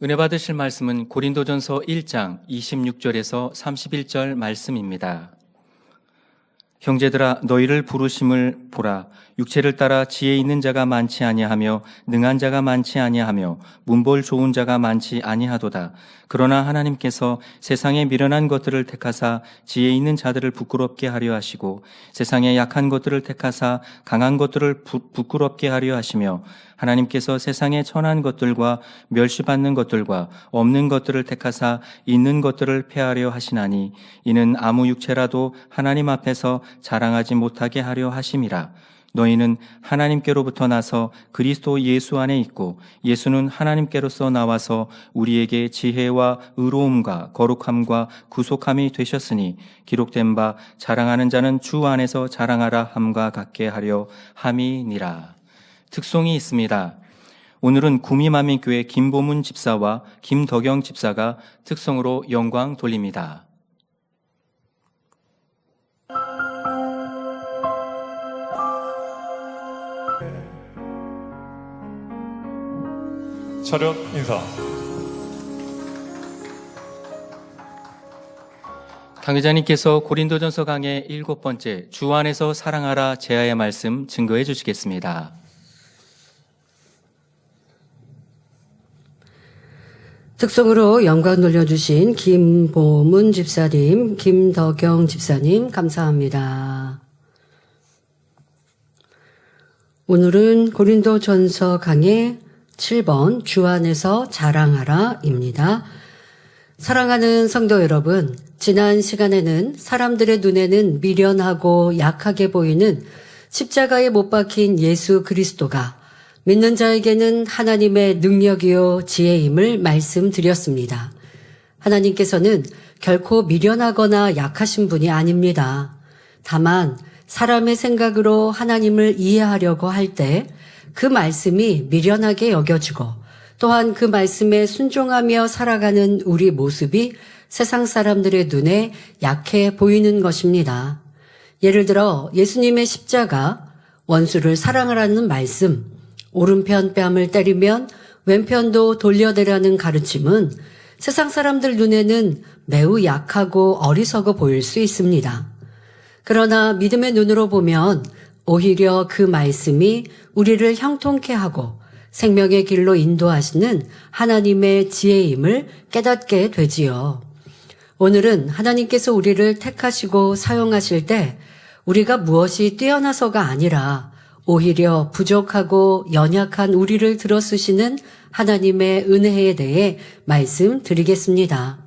은혜 받으실 말씀은 고린도전서 1장 26절에서 31절 말씀입니다. 형제들아, 너희를 부르심을 보라. 육체를 따라 지혜 있는 자가 많지 아니하며 능한 자가 많지 아니하며 문벌 좋은 자가 많지 아니하도다. 그러나 하나님께서 세상에 미련한 것들을 택하사 지혜 있는 자들을 부끄럽게 하려 하시고 세상에 약한 것들을 택하사 강한 것들을 부끄럽게 하려 하시며 하나님께서 세상에 천한 것들과 멸시받는 것들과 없는 것들을 택하사 있는 것들을 폐하려 하시나니 이는 아무 육체라도 하나님 앞에서 자랑하지 못하게 하려 하심이라. 너희는 하나님께로부터 나서 그리스도 예수 안에 있고 예수는 하나님께로서 나와서 우리에게 지혜와 의로움과 거룩함과 구속함이 되셨으니 기록된 바 자랑하는 자는 주 안에서 자랑하라 함과 같게 하려 함이니라. 특송이 있습니다. 오늘은 구미만민교회 김보문 집사와 김덕영 집사가 특송으로 영광 돌립니다. 차렷 인사. 강의자님께서 고린도전서 강의 7번째 주 안에서 사랑하라 제하의 말씀 증거해 주시겠습니다. 특송으로 영광 돌려주신 김보문 집사님, 김덕영 집사님 감사합니다. 오늘은 고린도전서 강의 7번 주 안에서 자랑하라입니다. 사랑하는 성도 여러분, 지난 시간에는 사람들의 눈에는 미련하고 약하게 보이는 십자가에 못 박힌 예수 그리스도가 믿는 자에게는 하나님의 능력이요 지혜임을 말씀드렸습니다. 하나님께서는 결코 미련하거나 약하신 분이 아닙니다. 다만 사람의 생각으로 하나님을 이해하려고 할 때 그 말씀이 미련하게 여겨지고 또한 그 말씀에 순종하며 살아가는 우리 모습이 세상 사람들의 눈에 약해 보이는 것입니다. 예를 들어 예수님의 십자가, 원수를 사랑하라는 말씀, 오른편 뺨을 때리면 왼편도 돌려대라는 가르침은 세상 사람들 눈에는 매우 약하고 어리석어 보일 수 있습니다. 그러나 믿음의 눈으로 보면 오히려 그 말씀이 우리를 형통케 하고 생명의 길로 인도하시는 하나님의 지혜임을 깨닫게 되지요. 오늘은 하나님께서 우리를 택하시고 사용하실 때 우리가 무엇이 뛰어나서가 아니라 오히려 부족하고 연약한 우리를 들어쓰시는 하나님의 은혜에 대해 말씀드리겠습니다.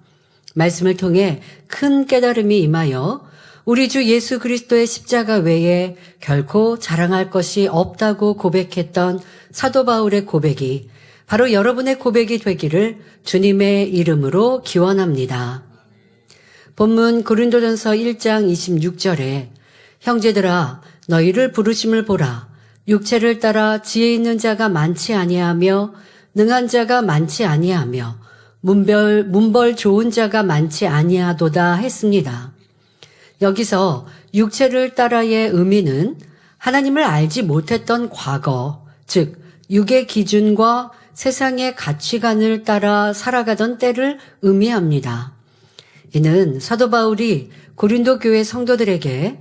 말씀을 통해 큰 깨달음이 임하여 우리 주 예수 그리스도의 십자가 외에 결코 자랑할 것이 없다고 고백했던 사도 바울의 고백이 바로 여러분의 고백이 되기를 주님의 이름으로 기원합니다. 본문 고린도전서 1장 26절에 형제들아 너희를 부르심을 보라. 육체를 따라 지혜 있는 자가 많지 아니하며 능한 자가 많지 아니하며 문벌 좋은 자가 많지 아니하도다 했습니다. 여기서 육체를 따라의 의미는 하나님을 알지 못했던 과거, 즉 육의 기준과 세상의 가치관을 따라 살아가던 때를 의미합니다. 이는 사도 바울이 고린도 교회 성도들에게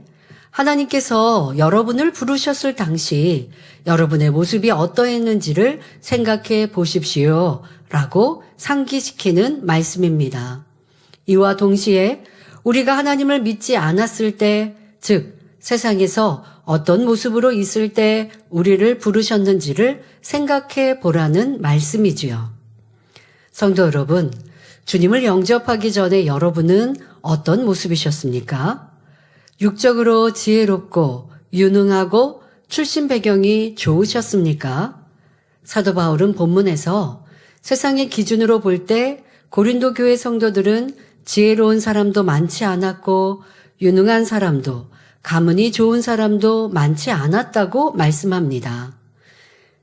하나님께서 여러분을 부르셨을 당시 여러분의 모습이 어떠했는지를 생각해 보십시오 라고 상기시키는 말씀입니다. 이와 동시에 우리가 하나님을 믿지 않았을 때, 즉 세상에서 어떤 모습으로 있을 때 우리를 부르셨는지를 생각해 보라는 말씀이지요. 성도 여러분, 주님을 영접하기 전에 여러분은 어떤 모습이셨습니까? 육적으로 지혜롭고 유능하고 출신 배경이 좋으셨습니까? 사도 바울은 본문에서 세상의 기준으로 볼 때 고린도 교회 성도들은 지혜로운 사람도 많지 않았고 유능한 사람도 가문이 좋은 사람도 많지 않았다고 말씀합니다.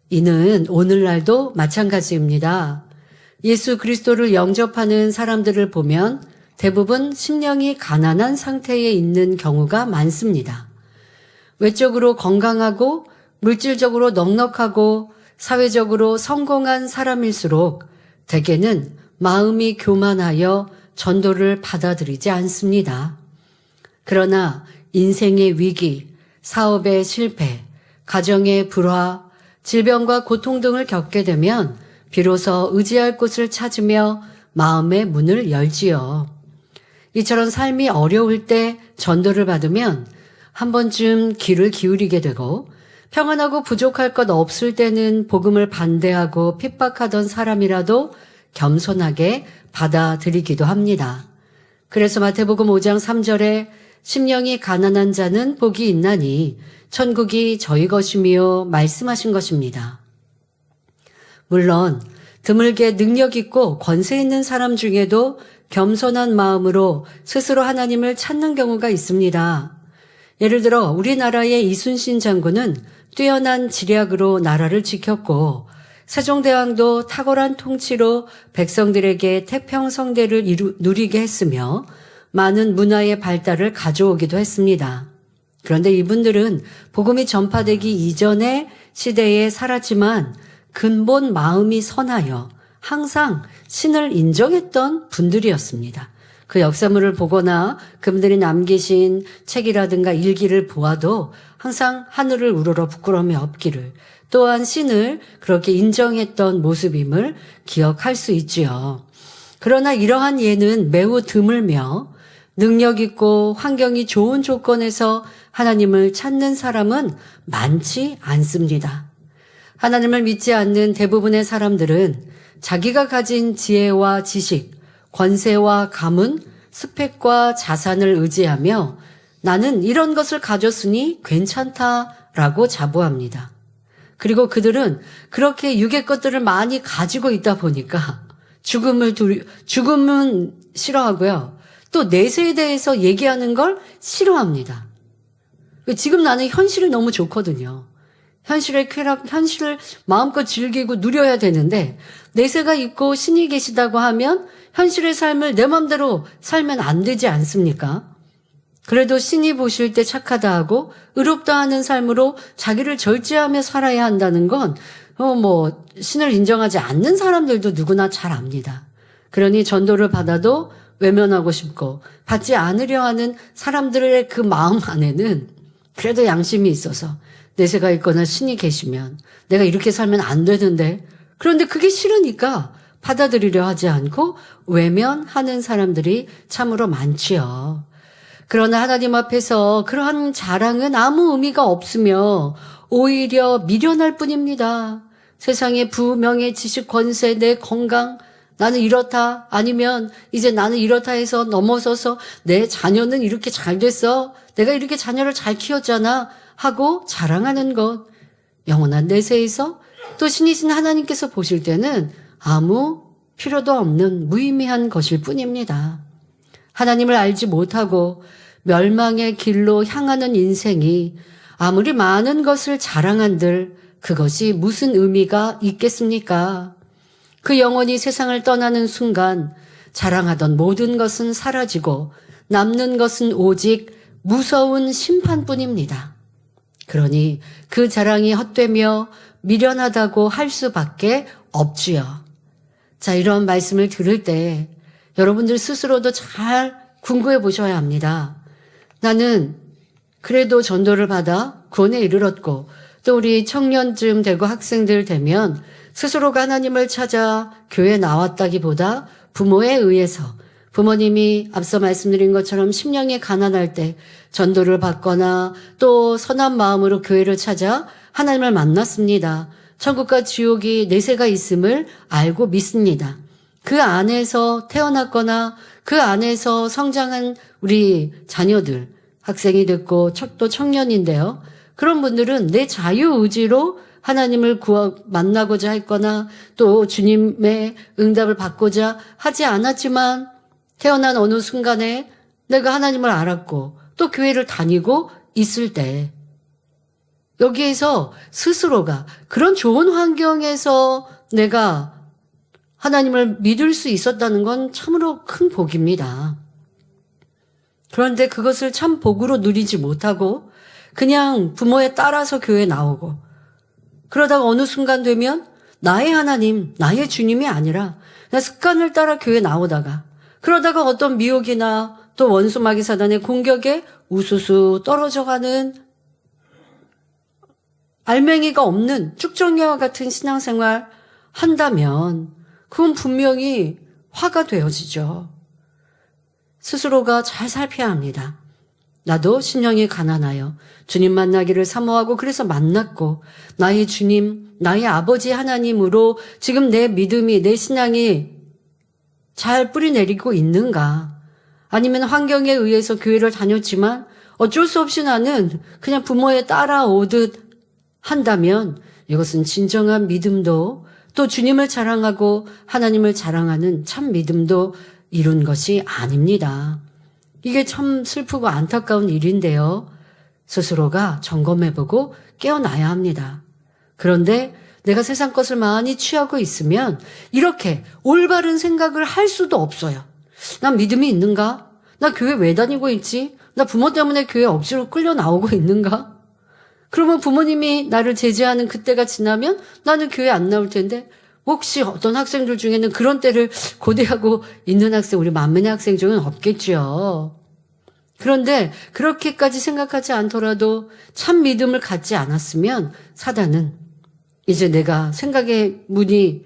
이는 오늘날도 마찬가지입니다. 예수 그리스도를 영접하는 사람들을 보면 대부분 심령이 가난한 상태에 있는 경우가 많습니다. 외적으로 건강하고 물질적으로 넉넉하고 사회적으로 성공한 사람일수록 대개는 마음이 교만하여 전도를 받아들이지 않습니다. 그러나 인생의 위기, 사업의 실패, 가정의 불화, 질병과 고통 등을 겪게 되면 비로소 의지할 곳을 찾으며 마음의 문을 열지요. 이처럼 삶이 어려울 때 전도를 받으면 한 번쯤 귀를 기울이게 되고, 평안하고 부족할 것 없을 때는 복음을 반대하고 핍박하던 사람이라도 겸손하게 받아들이기도 합니다. 그래서 마태복음 5장 3절에 심령이 가난한 자는 복이 있나니 천국이 저희 것이며 말씀하신 것입니다. 물론 드물게 능력 있고 권세 있는 사람 중에도 겸손한 마음으로 스스로 하나님을 찾는 경우가 있습니다. 예를 들어 우리나라의 이순신 장군은 뛰어난 지략으로 나라를 지켰고, 세종대왕도 탁월한 통치로 백성들에게 태평성대를 누리게 했으며 많은 문화의 발달을 가져오기도 했습니다. 그런데 이분들은 복음이 전파되기 이전의 시대에 살았지만 근본 마음이 선하여 항상 신을 인정했던 분들이었습니다. 그 역사물을 보거나 그분들이 남기신 책이라든가 일기를 보아도 항상 하늘을 우러러 부끄러움이 없기를, 또한 신을 그렇게 인정했던 모습임을 기억할 수 있지요. 그러나 이러한 예는 매우 드물며 능력 있고 환경이 좋은 조건에서 하나님을 찾는 사람은 많지 않습니다. 하나님을 믿지 않는 대부분의 사람들은 자기가 가진 지혜와 지식, 권세와 가문, 스펙과 자산을 의지하며 나는 이런 것을 가졌으니 괜찮다라고 자부합니다. 그리고 그들은 그렇게 육의 것들을 많이 가지고 있다 보니까 죽음은 싫어하고요. 또 내세에 대해서 얘기하는 걸 싫어합니다. 지금 나는 현실이 너무 좋거든요. 현실의 쾌락, 현실을 마음껏 즐기고 누려야 되는데 내세가 있고 신이 계시다고 하면 현실의 삶을 내 맘대로 살면 안 되지 않습니까? 그래도 신이 보실 때 착하다 하고 의롭다 하는 삶으로 자기를 절제하며 살아야 한다는 건 신을 인정하지 않는 사람들도 누구나 잘 압니다. 그러니 전도를 받아도 외면하고 싶고 받지 않으려 하는 사람들의 그 마음 안에는 그래도 양심이 있어서 내세가 있거나 신이 계시면 내가 이렇게 살면 안 되는데, 그런데 그게 싫으니까 받아들이려 하지 않고 외면하는 사람들이 참으로 많지요. 그러나 하나님 앞에서 그러한 자랑은 아무 의미가 없으며 오히려 미련할 뿐입니다. 세상의 부명예, 지식, 권세, 내 건강, 나는 이렇다, 아니면 이제 나는 이렇다 해서 넘어서서 내 자녀는 이렇게 잘 됐어, 내가 이렇게 자녀를 잘 키웠잖아 하고 자랑하는 것, 영원한 내세에서 또 신이신 하나님께서 보실 때는 아무 필요도 없는 무의미한 것일 뿐입니다. 하나님을 알지 못하고 멸망의 길로 향하는 인생이 아무리 많은 것을 자랑한들 그것이 무슨 의미가 있겠습니까? 그 영혼이 세상을 떠나는 순간 자랑하던 모든 것은 사라지고 남는 것은 오직 무서운 심판뿐입니다. 그러니 그 자랑이 헛되며 미련하다고 할 수밖에 없지요. 자, 이런 말씀을 들을 때 여러분들 스스로도 잘 궁금해 보셔야 합니다. 나는 그래도 전도를 받아 구원에 이르렀고 또 우리 청년쯤 되고 학생들 되면 스스로가 하나님을 찾아 교회에 나왔다기보다 부모에 의해서, 부모님이 앞서 말씀드린 것처럼 심령이 가난할 때 전도를 받거나 또 선한 마음으로 교회를 찾아 하나님을 만났습니다. 천국과 지옥이 내세가 있음을 알고 믿습니다. 그 안에서 태어났거나 그 안에서 성장한 우리 자녀들, 학생이 됐고 또 청년인데요. 그런 분들은 내 자유의지로 하나님을 만나고자 했거나 또 주님의 응답을 받고자 하지 않았지만 태어난 어느 순간에 내가 하나님을 알았고 또 교회를 다니고 있을 때 여기에서 스스로가 그런 좋은 환경에서 내가 하나님을 믿을 수 있었다는 건 참으로 큰 복입니다. 그런데 그것을 참 복으로 누리지 못하고 그냥 부모에 따라서 교회에 나오고 그러다가 어느 순간 되면 나의 하나님, 나의 주님이 아니라 나 습관을 따라 교회 나오다가 그러다가 어떤 미혹이나 또 원수 마귀 사단의 공격에 우수수 떨어져가는 알맹이가 없는 쭉정이와 같은 신앙생활 한다면 그건 분명히 화가 되어지죠. 스스로가 잘 살펴야 합니다. 나도 심령이 가난하여 주님 만나기를 사모하고 그래서 만났고 나의 주님, 나의 아버지 하나님으로 지금 내 믿음이, 내 신앙이 잘 뿌리내리고 있는가? 아니면 환경에 의해서 교회를 다녔지만 어쩔 수 없이 나는 그냥 부모에 따라오듯 한다면 이것은 진정한 믿음도 또 주님을 자랑하고 하나님을 자랑하는 참 믿음도 이룬 것이 아닙니다. 이게 참 슬프고 안타까운 일인데요. 스스로가 점검해보고 깨어나야 합니다. 그런데 내가 세상 것을 많이 취하고 있으면 이렇게 올바른 생각을 할 수도 없어요. 난 믿음이 있는가? 나 교회 왜 다니고 있지? 나 부모 때문에 교회 억지로 끌려 나오고 있는가? 그러면 부모님이 나를 제재하는 그때가 지나면 나는 교회 안 나올 텐데 혹시 어떤 학생들 중에는 그런 때를 고대하고 있는 학생, 우리 만면의 학생 중에는 없겠죠. 그런데 그렇게까지 생각하지 않더라도 참 믿음을 갖지 않았으면 사단은 이제 내가 생각의 문이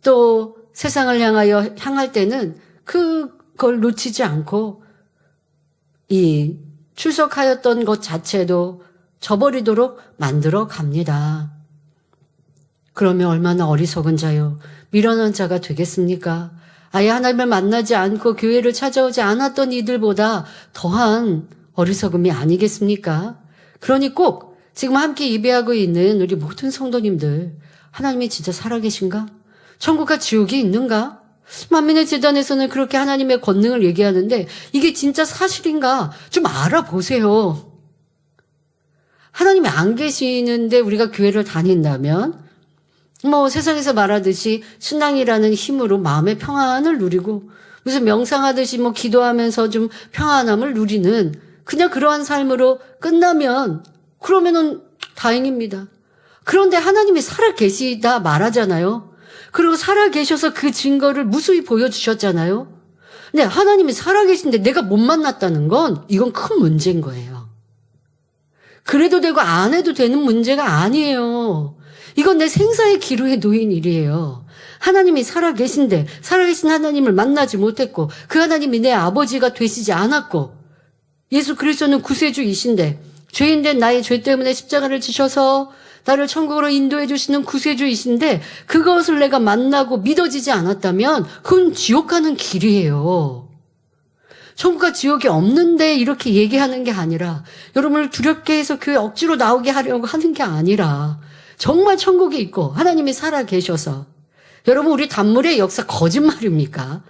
또 세상을 향하여 향할 때는 그걸 놓치지 않고 이 출석하였던 것 자체도 저버리도록 만들어 갑니다. 그러면 얼마나 어리석은 자요, 미련한 자가 되겠습니까? 아예 하나님을 만나지 않고 교회를 찾아오지 않았던 이들보다 더한 어리석음이 아니겠습니까? 그러니 꼭 지금 함께 예배하고 있는 우리 모든 성도님들, 하나님이 진짜 살아계신가? 천국과 지옥이 있는가? 만민의 재단에서는 그렇게 하나님의 권능을 얘기하는데 이게 진짜 사실인가? 좀 알아보세요. 하나님이 안 계시는데 우리가 교회를 다닌다면 세상에서 말하듯이 신앙이라는 힘으로 마음의 평안을 누리고 무슨 명상하듯이 기도하면서 좀 평안함을 누리는 그냥 그러한 삶으로 끝나면 그러면은 다행입니다. 그런데 하나님이 살아계시다 말하잖아요. 그리고 살아계셔서 그 증거를 무수히 보여주셨잖아요. 근데 하나님이 살아계신데 내가 못 만났다는 건 이건 큰 문제인 거예요. 그래도 되고 안 해도 되는 문제가 아니에요. 이건 내 생사의 기로에 놓인 일이에요. 하나님이 살아계신데 살아계신 하나님을 만나지 못했고 그 하나님이 내 아버지가 되시지 않았고 예수 그리스도는 구세주이신데 죄인된 나의 죄 때문에 십자가를 지셔서 나를 천국으로 인도해 주시는 구세주이신데 그것을 내가 만나고 믿어지지 않았다면 그건 지옥 가는 길이에요. 천국과 지옥이 없는데 이렇게 얘기하는 게 아니라 여러분을 두렵게 해서 교회 억지로 나오게 하려고 하는 게 아니라 정말 천국이 있고 하나님이 살아계셔서 여러분 우리 단물의 역사 거짓말입니까?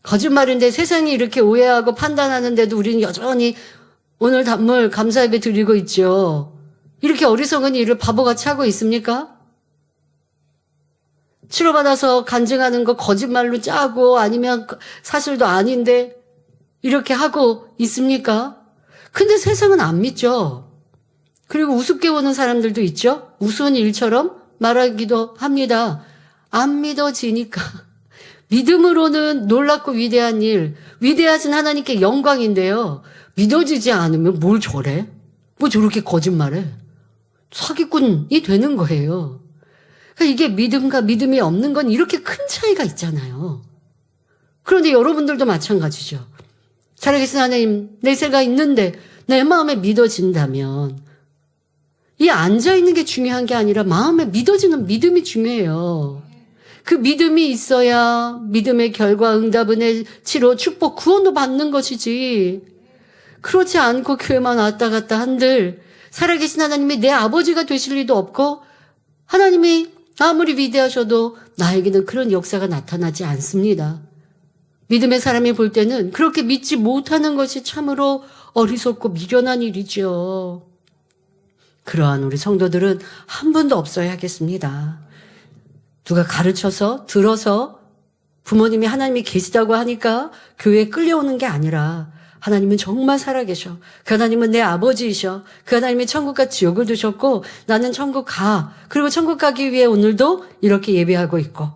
거짓말인데 세상이 이렇게 오해하고 판단하는데도 우리는 여전히 오늘 단물 감사 예배 드리고 있죠. 이렇게 어리석은 일을 바보같이 하고 있습니까? 치료받아서 간증하는 거 거짓말로 짜고 아니면 사실도 아닌데 이렇게 하고 있습니까? 근데 세상은 안 믿죠. 그리고 우습게 보는 사람들도 있죠. 우스운 일처럼 말하기도 합니다. 안 믿어지니까. 믿음으로는 놀랍고 위대한 일, 위대하신 하나님께 영광인데요. 믿어지지 않으면 뭘 저래? 뭐 저렇게 거짓말해? 사기꾼이 되는 거예요. 그러니까 이게 믿음과 믿음이 없는 건 이렇게 큰 차이가 있잖아요. 그런데 여러분들도 마찬가지죠. 살아계신 하나님, 내세가 있는데 내 마음에 믿어진다면 이 앉아있는 게 중요한 게 아니라 마음에 믿어지는 믿음이 중요해요. 그 믿음이 있어야 믿음의 결과, 응답은의 치료, 축복, 구원도 받는 것이지. 그렇지 않고 교회만 왔다 갔다 한들 살아계신 하나님이 내 아버지가 되실 리도 없고 하나님이 아무리 위대하셔도 나에게는 그런 역사가 나타나지 않습니다. 믿음의 사람이 볼 때는 그렇게 믿지 못하는 것이 참으로 어리석고 미련한 일이죠. 그러한 우리 성도들은 한 분도 없어야 하겠습니다. 누가 가르쳐서 들어서 부모님이 하나님이 계시다고 하니까 교회에 끌려오는 게 아니라 하나님은 정말 살아계셔. 그 하나님은 내 아버지이셔. 그 하나님이 천국과 지옥을 두셨고 나는 천국 가. 그리고 천국 가기 위해 오늘도 이렇게 예배하고 있고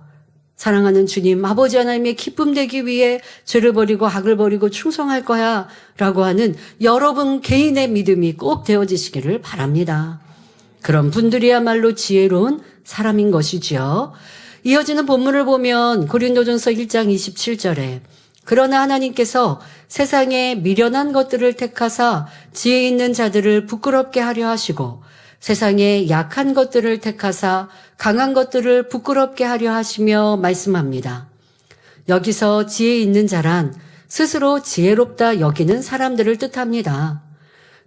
사랑하는 주님 아버지 하나님의 기쁨 되기 위해 죄를 버리고 악을 버리고 충성할 거야 라고 하는 여러분 개인의 믿음이 꼭 되어지시기를 바랍니다. 그런 분들이야말로 지혜로운 사람인 것이지요. 이어지는 본문을 보면 고린도전서 1장 27절에 그러나 하나님께서 세상에 미련한 것들을 택하사 지혜 있는 자들을 부끄럽게 하려 하시고 세상에 약한 것들을 택하사 강한 것들을 부끄럽게 하려 하시며 말씀합니다. 여기서 지혜 있는 자란 스스로 지혜롭다 여기는 사람들을 뜻합니다.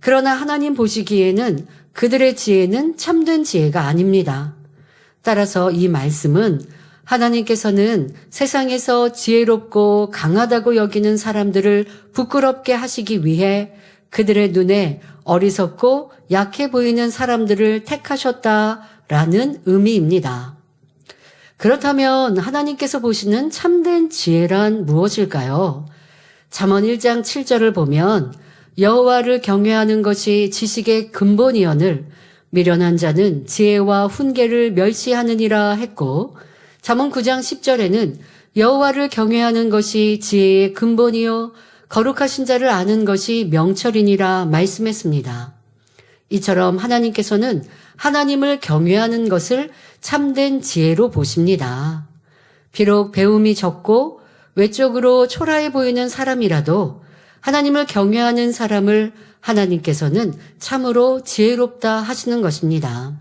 그러나 하나님 보시기에는 그들의 지혜는 참된 지혜가 아닙니다. 따라서 이 말씀은 하나님께서는 세상에서 지혜롭고 강하다고 여기는 사람들을 부끄럽게 하시기 위해 그들의 눈에 어리석고 약해 보이는 사람들을 택하셨다라는 의미입니다. 그렇다면 하나님께서 보시는 참된 지혜란 무엇일까요? 잠언 1장 7절을 보면 여호와를 경외하는 것이 지식의 근본이거늘 미련한 자는 지혜와 훈계를 멸시하느니라 했고 잠언 9장 10절에는 여호와를 경외하는 것이 지혜의 근본이요 거룩하신 자를 아는 것이 명철이니라 말씀했습니다. 이처럼 하나님께서는 하나님을 경외하는 것을 참된 지혜로 보십니다. 비록 배움이 적고 외적으로 초라해 보이는 사람이라도 하나님을 경외하는 사람을 하나님께서는 참으로 지혜롭다 하시는 것입니다.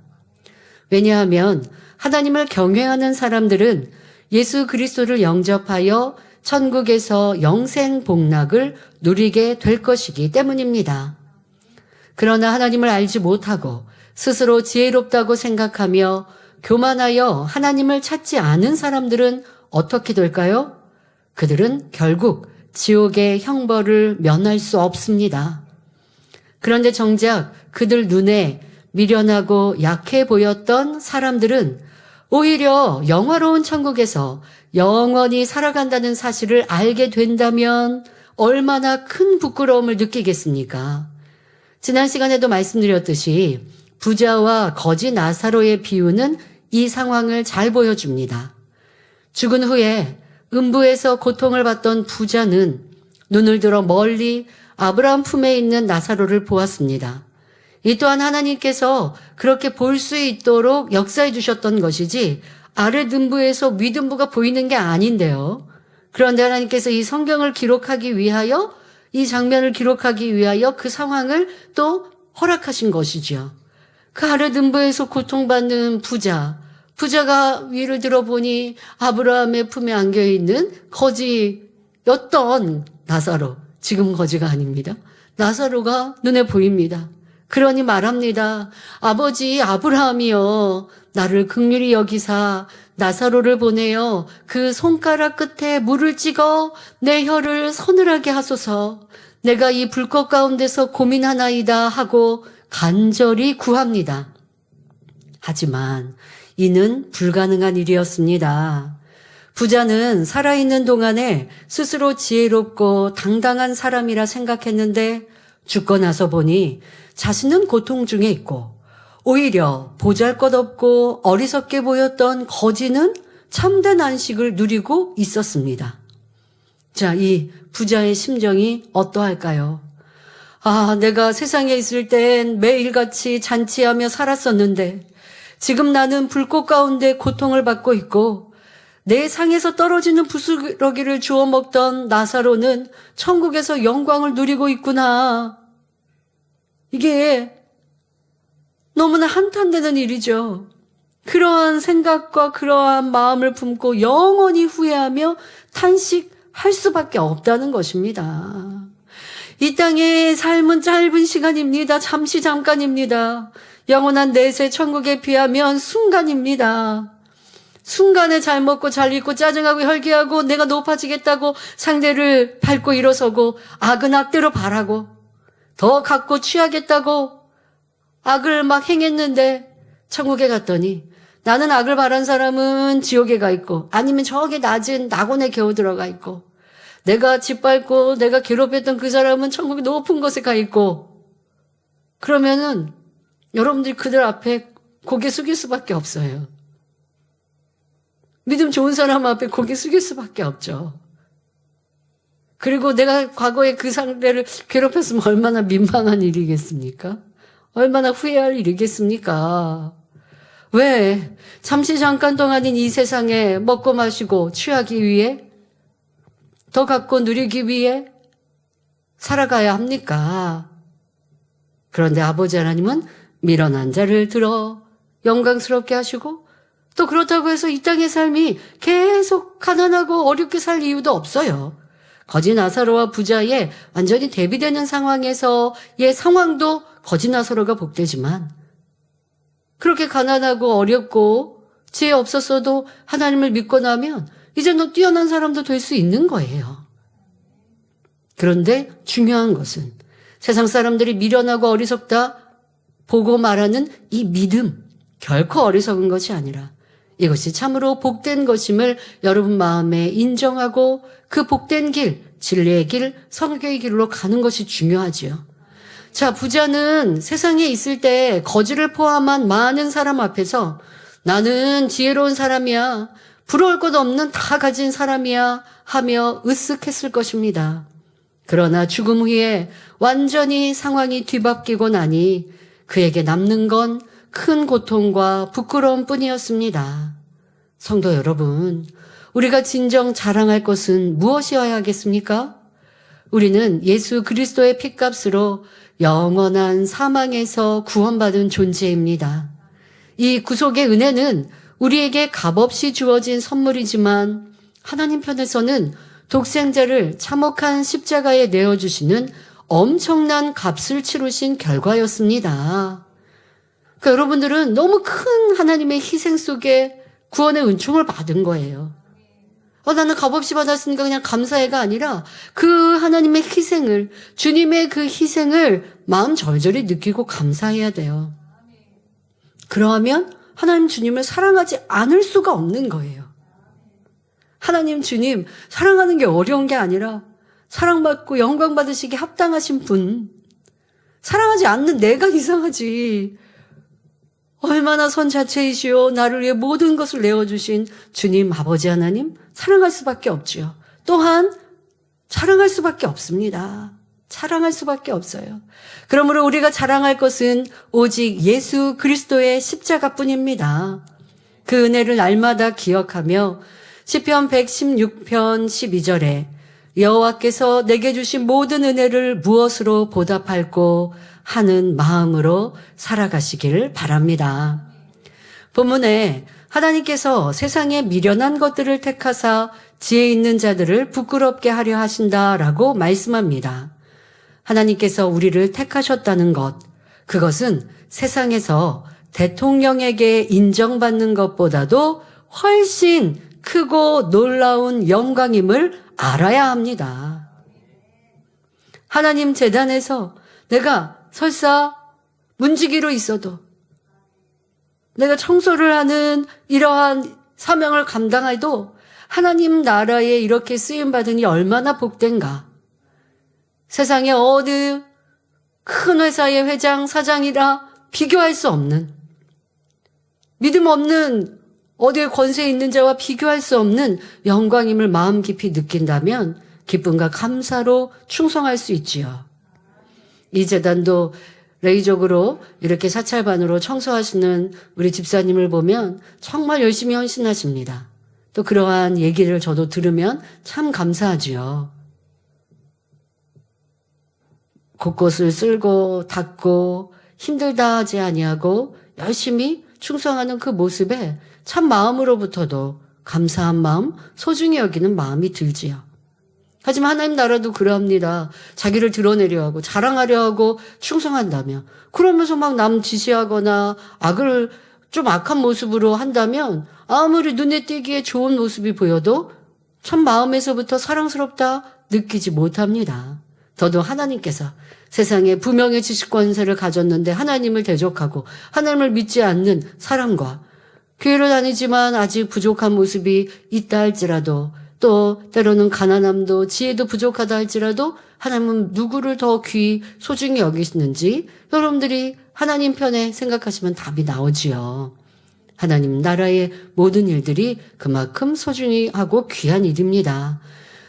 왜냐하면 하나님을 경외하는 사람들은 예수 그리스도를 영접하여 천국에서 영생 복락을 누리게 될 것이기 때문입니다. 그러나 하나님을 알지 못하고 스스로 지혜롭다고 생각하며 교만하여 하나님을 찾지 않은 사람들은 어떻게 될까요? 그들은 결국 지옥의 형벌을 면할 수 없습니다. 그런데 정작 그들 눈에 미련하고 약해 보였던 사람들은 오히려 영화로운 천국에서 영원히 살아간다는 사실을 알게 된다면 얼마나 큰 부끄러움을 느끼겠습니까? 지난 시간에도 말씀드렸듯이 부자와 거지 나사로의 비유는 이 상황을 잘 보여줍니다. 죽은 후에 음부에서 고통을 받던 부자는 눈을 들어 멀리 아브라함 품에 있는 나사로를 보았습니다. 이 또한 하나님께서 그렇게 볼 수 있도록 역사해 주셨던 것이지 아래 등부에서 위등부가 보이는 게 아닌데요. 그런데 하나님께서 이 성경을 기록하기 위하여 이 장면을 기록하기 위하여 그 상황을 또 허락하신 것이죠. 그 아래 등부에서 고통받는 부자가 위를 들어보니 아브라함의 품에 안겨있는 거지였던 나사로, 지금 거지가 아닙니다. 나사로가 눈에 보입니다. 그러니 말합니다. 아버지 아브라함이여 나를 긍휼히 여기사 나사로를 보내어 그 손가락 끝에 물을 찍어 내 혀를 서늘하게 하소서. 내가 이 불꽃 가운데서 고민하나이다 하고 간절히 구합니다. 하지만 이는 불가능한 일이었습니다. 부자는 살아있는 동안에 스스로 지혜롭고 당당한 사람이라 생각했는데 죽고 나서 보니 자신은 고통 중에 있고 오히려 보잘것없고 어리석게 보였던 거지는 참된 안식을 누리고 있었습니다. 자, 이 부자의 심정이 어떠할까요? 아, 내가 세상에 있을 땐 매일같이 잔치하며 살았었는데 지금 나는 불꽃 가운데 고통을 받고 있고 내 상에서 떨어지는 부스러기를 주워 먹던 나사로는 천국에서 영광을 누리고 있구나. 이게 너무나 한탄되는 일이죠. 그러한 생각과 그러한 마음을 품고 영원히 후회하며 탄식할 수밖에 없다는 것입니다. 이 땅의 삶은 짧은 시간입니다. 잠깐입니다. 영원한 내세 천국에 비하면 순간입니다. 순간에 잘 먹고 잘 입고 짜증하고 혈기하고 내가 높아지겠다고 상대를 밟고 일어서고 악은 악대로 바라고 더 갖고 취하겠다고 악을 막 행했는데 천국에 갔더니 나는 악을 바란 사람은 지옥에 가 있고 아니면 저기 낮은 낙원에 겨우 들어가 있고 내가 짓밟고 내가 괴롭혔던 그 사람은 천국의 높은 곳에 가 있고, 그러면은 여러분들이 그들 앞에 고개 숙일 수밖에 없어요. 믿음 좋은 사람 앞에 고개 숙일 수밖에 없죠. 그리고 내가 과거에 그 상대를 괴롭혔으면 얼마나 민망한 일이겠습니까? 얼마나 후회할 일이겠습니까? 왜 잠시 잠깐 동안인 이 세상에 먹고 마시고 취하기 위해, 더 갖고 누리기 위해 살아가야 합니까? 그런데 아버지 하나님은 미련한 자를 들어 영광스럽게 하시고, 또 그렇다고 해서 이 땅의 삶이 계속 가난하고 어렵게 살 이유도 없어요. 거지 나사로와 부자의 완전히 대비되는 상황에서의 상황도 거지 나사로가 복되지만, 그렇게 가난하고 어렵고 지혜 없었어도 하나님을 믿고 나면 이제는 뛰어난 사람도 될 수 있는 거예요. 그런데 중요한 것은 세상 사람들이 미련하고 어리석다 보고 말하는 이 믿음, 결코 어리석은 것이 아니라 이것이 참으로 복된 것임을 여러분 마음에 인정하고 그 복된 길, 진리의 길, 성경의 길로 가는 것이 중요하지요. 자, 부자는 세상에 있을 때 거지를 포함한 많은 사람 앞에서 나는 지혜로운 사람이야, 부러울 것 없는 다 가진 사람이야 하며 으쓱했을 것입니다. 그러나 죽음 후에 완전히 상황이 뒤바뀌고 나니 그에게 남는 건 큰 고통과 부끄러움 뿐이었습니다. 성도 여러분, 우리가 진정 자랑할 것은 무엇이어야 하겠습니까? 우리는 예수 그리스도의 핏값으로 영원한 사망에서 구원받은 존재입니다. 이 구속의 은혜는 우리에게 값없이 주어진 선물이지만 하나님 편에서는 독생자를 참혹한 십자가에 내어주시는 엄청난 값을 치르신 결과였습니다. 그러니까 여러분들은 너무 큰 하나님의 희생 속에 구원의 은총을 받은 거예요. 나는 값없이 받았으니까 그냥 감사해가 아니라 그 하나님의 희생을, 주님의 그 희생을 마음 절절히 느끼고 감사해야 돼요. 그러하면 하나님 주님을 사랑하지 않을 수가 없는 거예요. 하나님 주님 사랑하는 게 어려운 게 아니라 사랑받고 영광 받으시기에 합당하신 분, 사랑하지 않는 내가 이상하지. 얼마나 선 자체이시오, 나를 위해 모든 것을 내어주신 주님 아버지 하나님 사랑할 수밖에 없지요. 또한 자랑할 수밖에 없습니다. 자랑할 수밖에 없어요. 그러므로 우리가 자랑할 것은 오직 예수 그리스도의 십자가뿐입니다. 그 은혜를 날마다 기억하며 시편 116편 12절에 여호와께서 내게 주신 모든 은혜를 무엇으로 보답할꼬 하는 마음으로 살아가시길 바랍니다. 본문에 하나님께서 세상에 미련한 것들을 택하사 지혜 있는 자들을 부끄럽게 하려 하신다라고 말씀합니다. 하나님께서 우리를 택하셨다는 것, 그것은 세상에서 대통령에게 인정받는 것보다도 훨씬 크고 놀라운 영광임을 알아야 합니다. 하나님 재단에서 내가 설사 문지기로 있어도, 내가 청소를 하는 이러한 사명을 감당해도 하나님 나라에 이렇게 쓰임받으니 얼마나 복된가. 세상에 어느 큰 회사의 회장, 사장이라 비교할 수 없는, 믿음 없는 어디에 권세 있는 자와 비교할 수 없는 영광임을 마음 깊이 느낀다면 기쁨과 감사로 충성할 수 있지요. 이 재단도 레이적으로 이렇게 사찰반으로 청소하시는 우리 집사님을 보면 정말 열심히 헌신하십니다. 또 그러한 얘기를 저도 들으면 참 감사하지요. 곳곳을 쓸고 닦고 힘들다 하지 아니하고 열심히 충성하는 그 모습에 참 마음으로부터도 감사한 마음, 소중히 여기는 마음이 들지요. 하지만 하나님 나라도 그러합니다. 자기를 드러내려 하고 자랑하려 하고 충성한다면, 그러면서 막 남 지시하거나 악을 좀 악한 모습으로 한다면 아무리 눈에 띄기에 좋은 모습이 보여도 참 마음에서부터 사랑스럽다 느끼지 못합니다. 더더욱 하나님께서 세상에 부명의 지식 권세를 가졌는데 하나님을 대적하고 하나님을 믿지 않는 사람과 교회를 다니지만 아직 부족한 모습이 있다 할지라도 또 때로는 가난함도 지혜도 부족하다 할지라도 하나님은 누구를 더 소중히 여기시는지 여러분들이 하나님 편에 생각하시면 답이 나오지요. 하나님 나라의 모든 일들이 그만큼 소중히 하고 귀한 일입니다.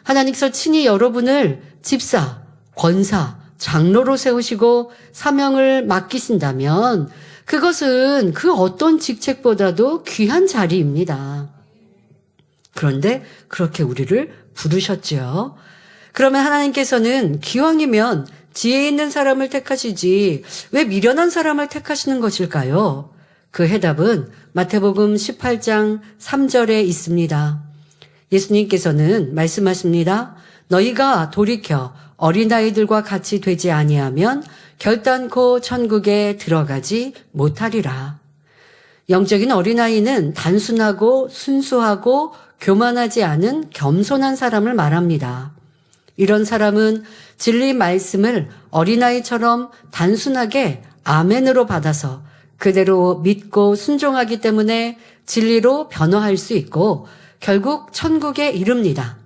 하나님께서 친히 여러분을 집사, 권사, 장로로 세우시고 사명을 맡기신다면 그것은 그 어떤 직책보다도 귀한 자리입니다. 그런데 그렇게 우리를 부르셨죠. 그러면 하나님께서는 기왕이면 지혜 있는 사람을 택하시지 왜 미련한 사람을 택하시는 것일까요? 그 해답은 마태복음 18장 3절에 있습니다. 예수님께서는 말씀하십니다. 너희가 돌이켜 어린아이들과 같이 되지 아니하면 결단코 천국에 들어가지 못하리라. 영적인 어린아이는 단순하고 순수하고 교만하지 않은 겸손한 사람을 말합니다. 이런 사람은 진리 말씀을 어린아이처럼 단순하게 아멘으로 받아서 그대로 믿고 순종하기 때문에 진리로 변화할 수 있고 결국 천국에 이릅니다.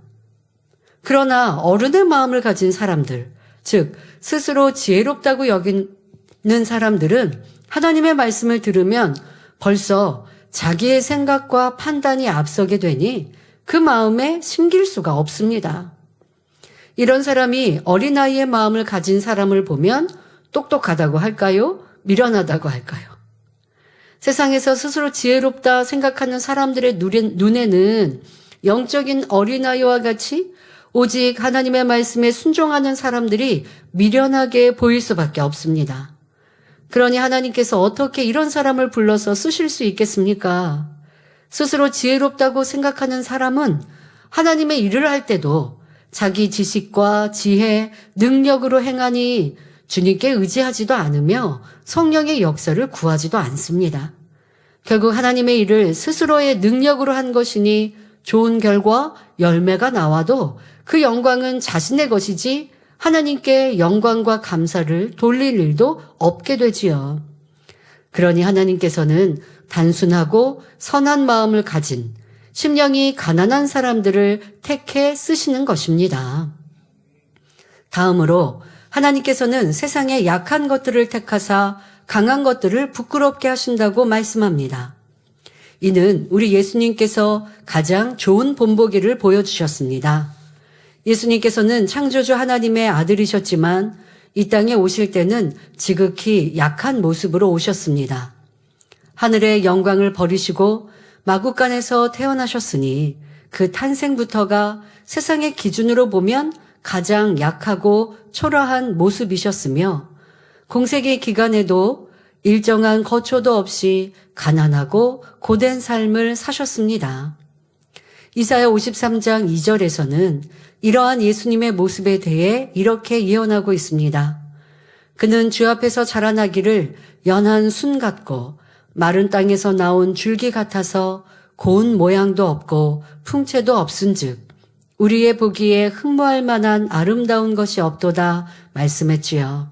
그러나 어른의 마음을 가진 사람들, 즉 스스로 지혜롭다고 여기는 사람들은 하나님의 말씀을 들으면 벌써 자기의 생각과 판단이 앞서게 되니 그 마음에 심길 수가 없습니다. 이런 사람이 어린아이의 마음을 가진 사람을 보면 똑똑하다고 할까요? 미련하다고 할까요? 세상에서 스스로 지혜롭다 생각하는 사람들의 눈에는 영적인 어린아이와 같이 오직 하나님의 말씀에 순종하는 사람들이 미련하게 보일 수밖에 없습니다. 그러니 하나님께서 어떻게 이런 사람을 불러서 쓰실 수 있겠습니까? 스스로 지혜롭다고 생각하는 사람은 하나님의 일을 할 때도 자기 지식과 지혜, 능력으로 행하니 주님께 의지하지도 않으며 성령의 역사를 구하지도 않습니다. 결국 하나님의 일을 스스로의 능력으로 한 것이니 좋은 결과, 열매가 나와도 그 영광은 자신의 것이지 하나님께 영광과 감사를 돌릴 일도 없게 되지요. 그러니 하나님께서는 단순하고 선한 마음을 가진 심령이 가난한 사람들을 택해 쓰시는 것입니다. 다음으로 하나님께서는 세상의 약한 것들을 택하사 강한 것들을 부끄럽게 하신다고 말씀합니다. 이는 우리 예수님께서 가장 좋은 본보기를 보여주셨습니다. 예수님께서는 창조주 하나님의 아들이셨지만 이 땅에 오실 때는 지극히 약한 모습으로 오셨습니다. 하늘의 영광을 버리시고 마구간에서 태어나셨으니 그 탄생부터가 세상의 기준으로 보면 가장 약하고 초라한 모습이셨으며 공생의 기간에도 일정한 거처도 없이 가난하고 고된 삶을 사셨습니다. 이사야 53장 2절에서는 이러한 예수님의 모습에 대해 이렇게 예언하고 있습니다. 그는 주 앞에서 자라나기를 연한 순 같고 마른 땅에서 나온 줄기 같아서 고운 모양도 없고 풍채도 없은즉 우리의 보기에 흠모할 만한 아름다운 것이 없도다 말씀했지요.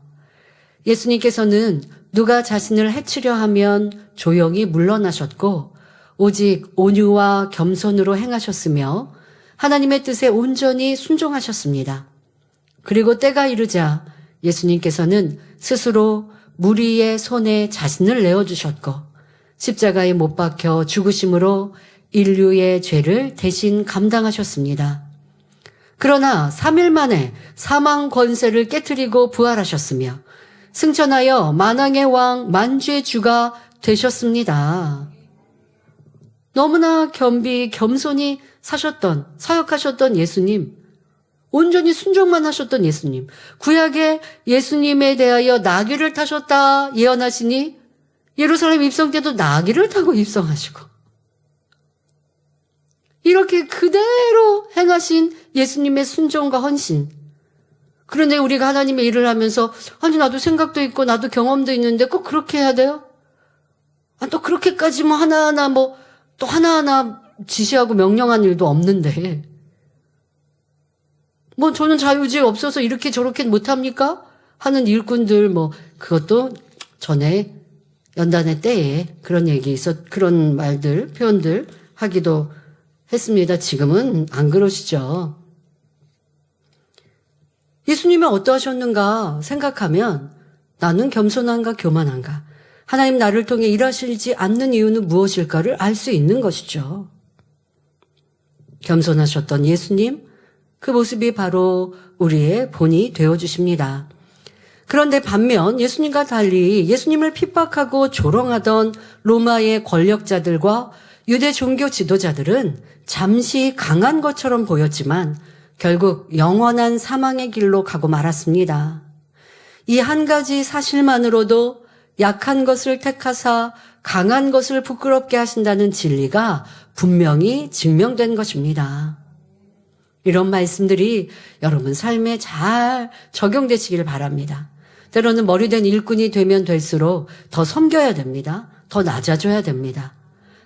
예수님께서는 누가 자신을 해치려 하면 조용히 물러나셨고 오직 온유와 겸손으로 행하셨으며 하나님의 뜻에 온전히 순종하셨습니다. 그리고 때가 이르자 예수님께서는 스스로 무리의 손에 자신을 내어주셨고 십자가에 못 박혀 죽으심으로 인류의 죄를 대신 감당하셨습니다. 그러나 3일 만에 사망 권세를 깨트리고 부활하셨으며 승천하여 만왕의 왕 만주의 주가 되셨습니다. 너무나 겸손히 사역하셨던 예수님, 온전히 순종만 하셨던 예수님, 구약의 예수님에 대하여 나귀를 타셨다 예언하시니 예루살렘 입성 때도 나귀를 타고 입성하시고 이렇게 그대로 행하신 예수님의 순종과 헌신. 그런데 우리가 하나님의 일을 하면서 아니 나도 생각도 있고 나도 경험도 있는데 꼭 그렇게 해야 돼요? 또 그렇게까지 또 하나하나 지시하고 명령한 일도 없는데 저는 자유의지 없어서 이렇게 저렇게 못합니까? 하는 일꾼들 그것도 전에 연단의 때에 그런 말들, 표현들 하기도 했습니다. 지금은 안 그러시죠. 예수님이 어떠하셨는가 생각하면 나는 겸손한가 교만한가, 하나님 나를 통해 일하시지 않는 이유는 무엇일까를 알 수 있는 것이죠. 겸손하셨던 예수님, 그 모습이 바로 우리의 본이 되어주십니다. 그런데 반면 예수님과 달리 예수님을 핍박하고 조롱하던 로마의 권력자들과 유대 종교 지도자들은 잠시 강한 것처럼 보였지만 결국 영원한 사망의 길로 가고 말았습니다. 이 한 가지 사실만으로도 약한 것을 택하사 강한 것을 부끄럽게 하신다는 진리가 분명히 증명된 것입니다. 이런 말씀들이 여러분 삶에 잘 적용되시길 바랍니다. 때로는 머리된 일꾼이 되면 될수록 더 섬겨야 됩니다. 더 낮아져야 됩니다.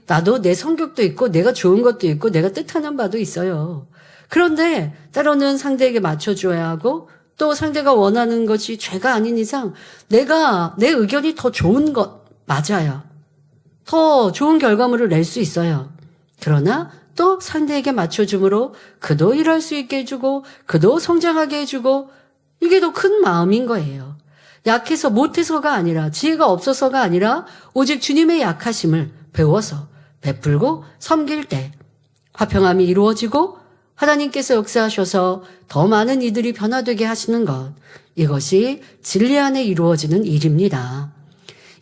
나도 내 성격도 있고 내가 좋은 것도 있고 내가 뜻하는 바도 있어요. 그런데 때로는 상대에게 맞춰줘야 하고 또 상대가 원하는 것이 죄가 아닌 이상 내 의견이 더 좋은 것 맞아요. 더 좋은 결과물을 낼 수 있어요. 그러나 또 상대에게 맞춰줌으로 그도 일할 수 있게 해주고 그도 성장하게 해주고 이게 더 큰 마음인 거예요. 약해서 못해서가 아니라 지혜가 없어서가 아니라 오직 주님의 약하심을 배워서 베풀고 섬길 때 화평함이 이루어지고 하나님께서 역사하셔서 더 많은 이들이 변화되게 하시는 것, 이것이 진리 안에 이루어지는 일입니다.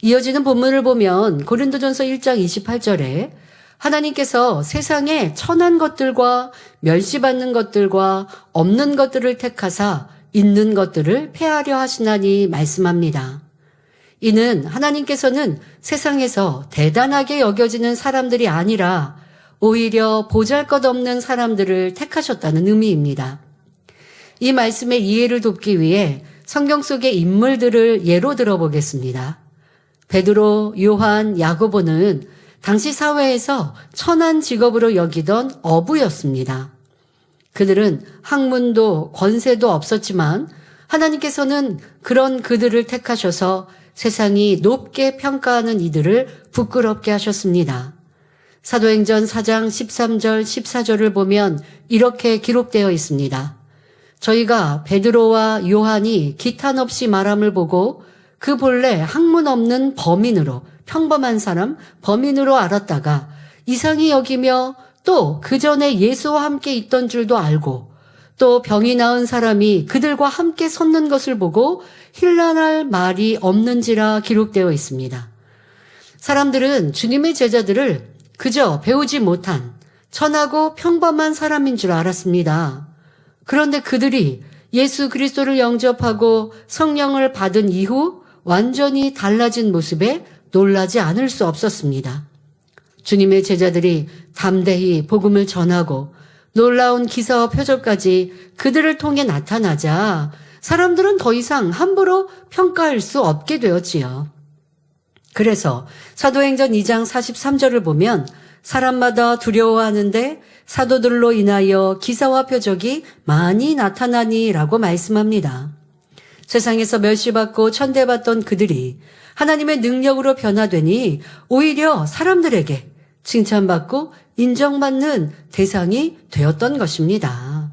이어지는 본문을 보면 고린도전서 1장 28절에 하나님께서 세상에 천한 것들과 멸시받는 것들과 없는 것들을 택하사 있는 것들을 폐하려 하시나니 말씀합니다. 이는 하나님께서는 세상에서 대단하게 여겨지는 사람들이 아니라 오히려 보잘것없는 사람들을 택하셨다는 의미입니다. 이 말씀의 이해를 돕기 위해 성경 속의 인물들을 예로 들어보겠습니다. 베드로, 요한, 야고보는 당시 사회에서 천한 직업으로 여기던 어부였습니다. 그들은 학문도 권세도 없었지만 하나님께서는 그런 그들을 택하셔서 세상이 높게 평가하는 이들을 부끄럽게 하셨습니다. 사도행전 4장 13절 14절을 보면 이렇게 기록되어 있습니다. 저희가 베드로와 요한이 기탄 없이 말함을 보고 그 본래 학문 없는 범인으로, 평범한 사람 범인으로 알았다가 이상히 여기며 또 그 전에 예수와 함께 있던 줄도 알고 또 병이 나은 사람이 그들과 함께 섰는 것을 보고 힐난할 말이 없는지라 기록되어 있습니다. 사람들은 주님의 제자들을 그저 배우지 못한 천하고 평범한 사람인 줄 알았습니다. 그런데 그들이 예수 그리스도를 영접하고 성령을 받은 이후 완전히 달라진 모습에 놀라지 않을 수 없었습니다. 주님의 제자들이 담대히 복음을 전하고 놀라운 기사와 표적까지 그들을 통해 나타나자 사람들은 더 이상 함부로 평가할 수 없게 되었지요. 그래서 사도행전 2장 43절을 보면 사람마다 두려워하는데 사도들로 인하여 기사와 표적이 많이 나타나니라고 말씀합니다. 세상에서 멸시받고 천대받던 그들이 하나님의 능력으로 변화되니 오히려 사람들에게 칭찬받고 인정받는 대상이 되었던 것입니다.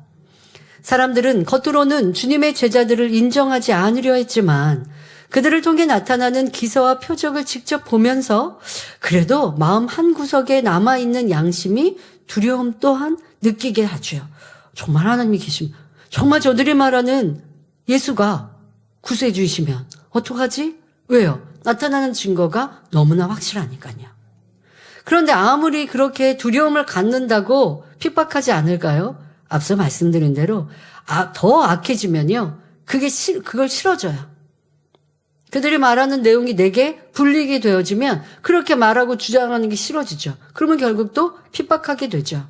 사람들은 겉으로는 주님의 제자들을 인정하지 않으려 했지만 그들을 통해 나타나는 기사와 표적을 직접 보면서 그래도 마음 한구석에 남아있는 양심이 두려움 또한 느끼게 하죠. 정말 하나님이 계시면, 정말 저들이 말하는 예수가 구세주이시면 어떡하지? 왜요? 나타나는 증거가 너무나 확실하니까요. 그런데 아무리 그렇게 두려움을 갖는다고 핍박하지 않을까요? 앞서 말씀드린 대로 더 악해지면요, 그걸 싫어져요. 그들이 말하는 내용이 내게 불리게 되어지면 그렇게 말하고 주장하는 게 싫어지죠. 그러면 결국 또 핍박하게 되죠.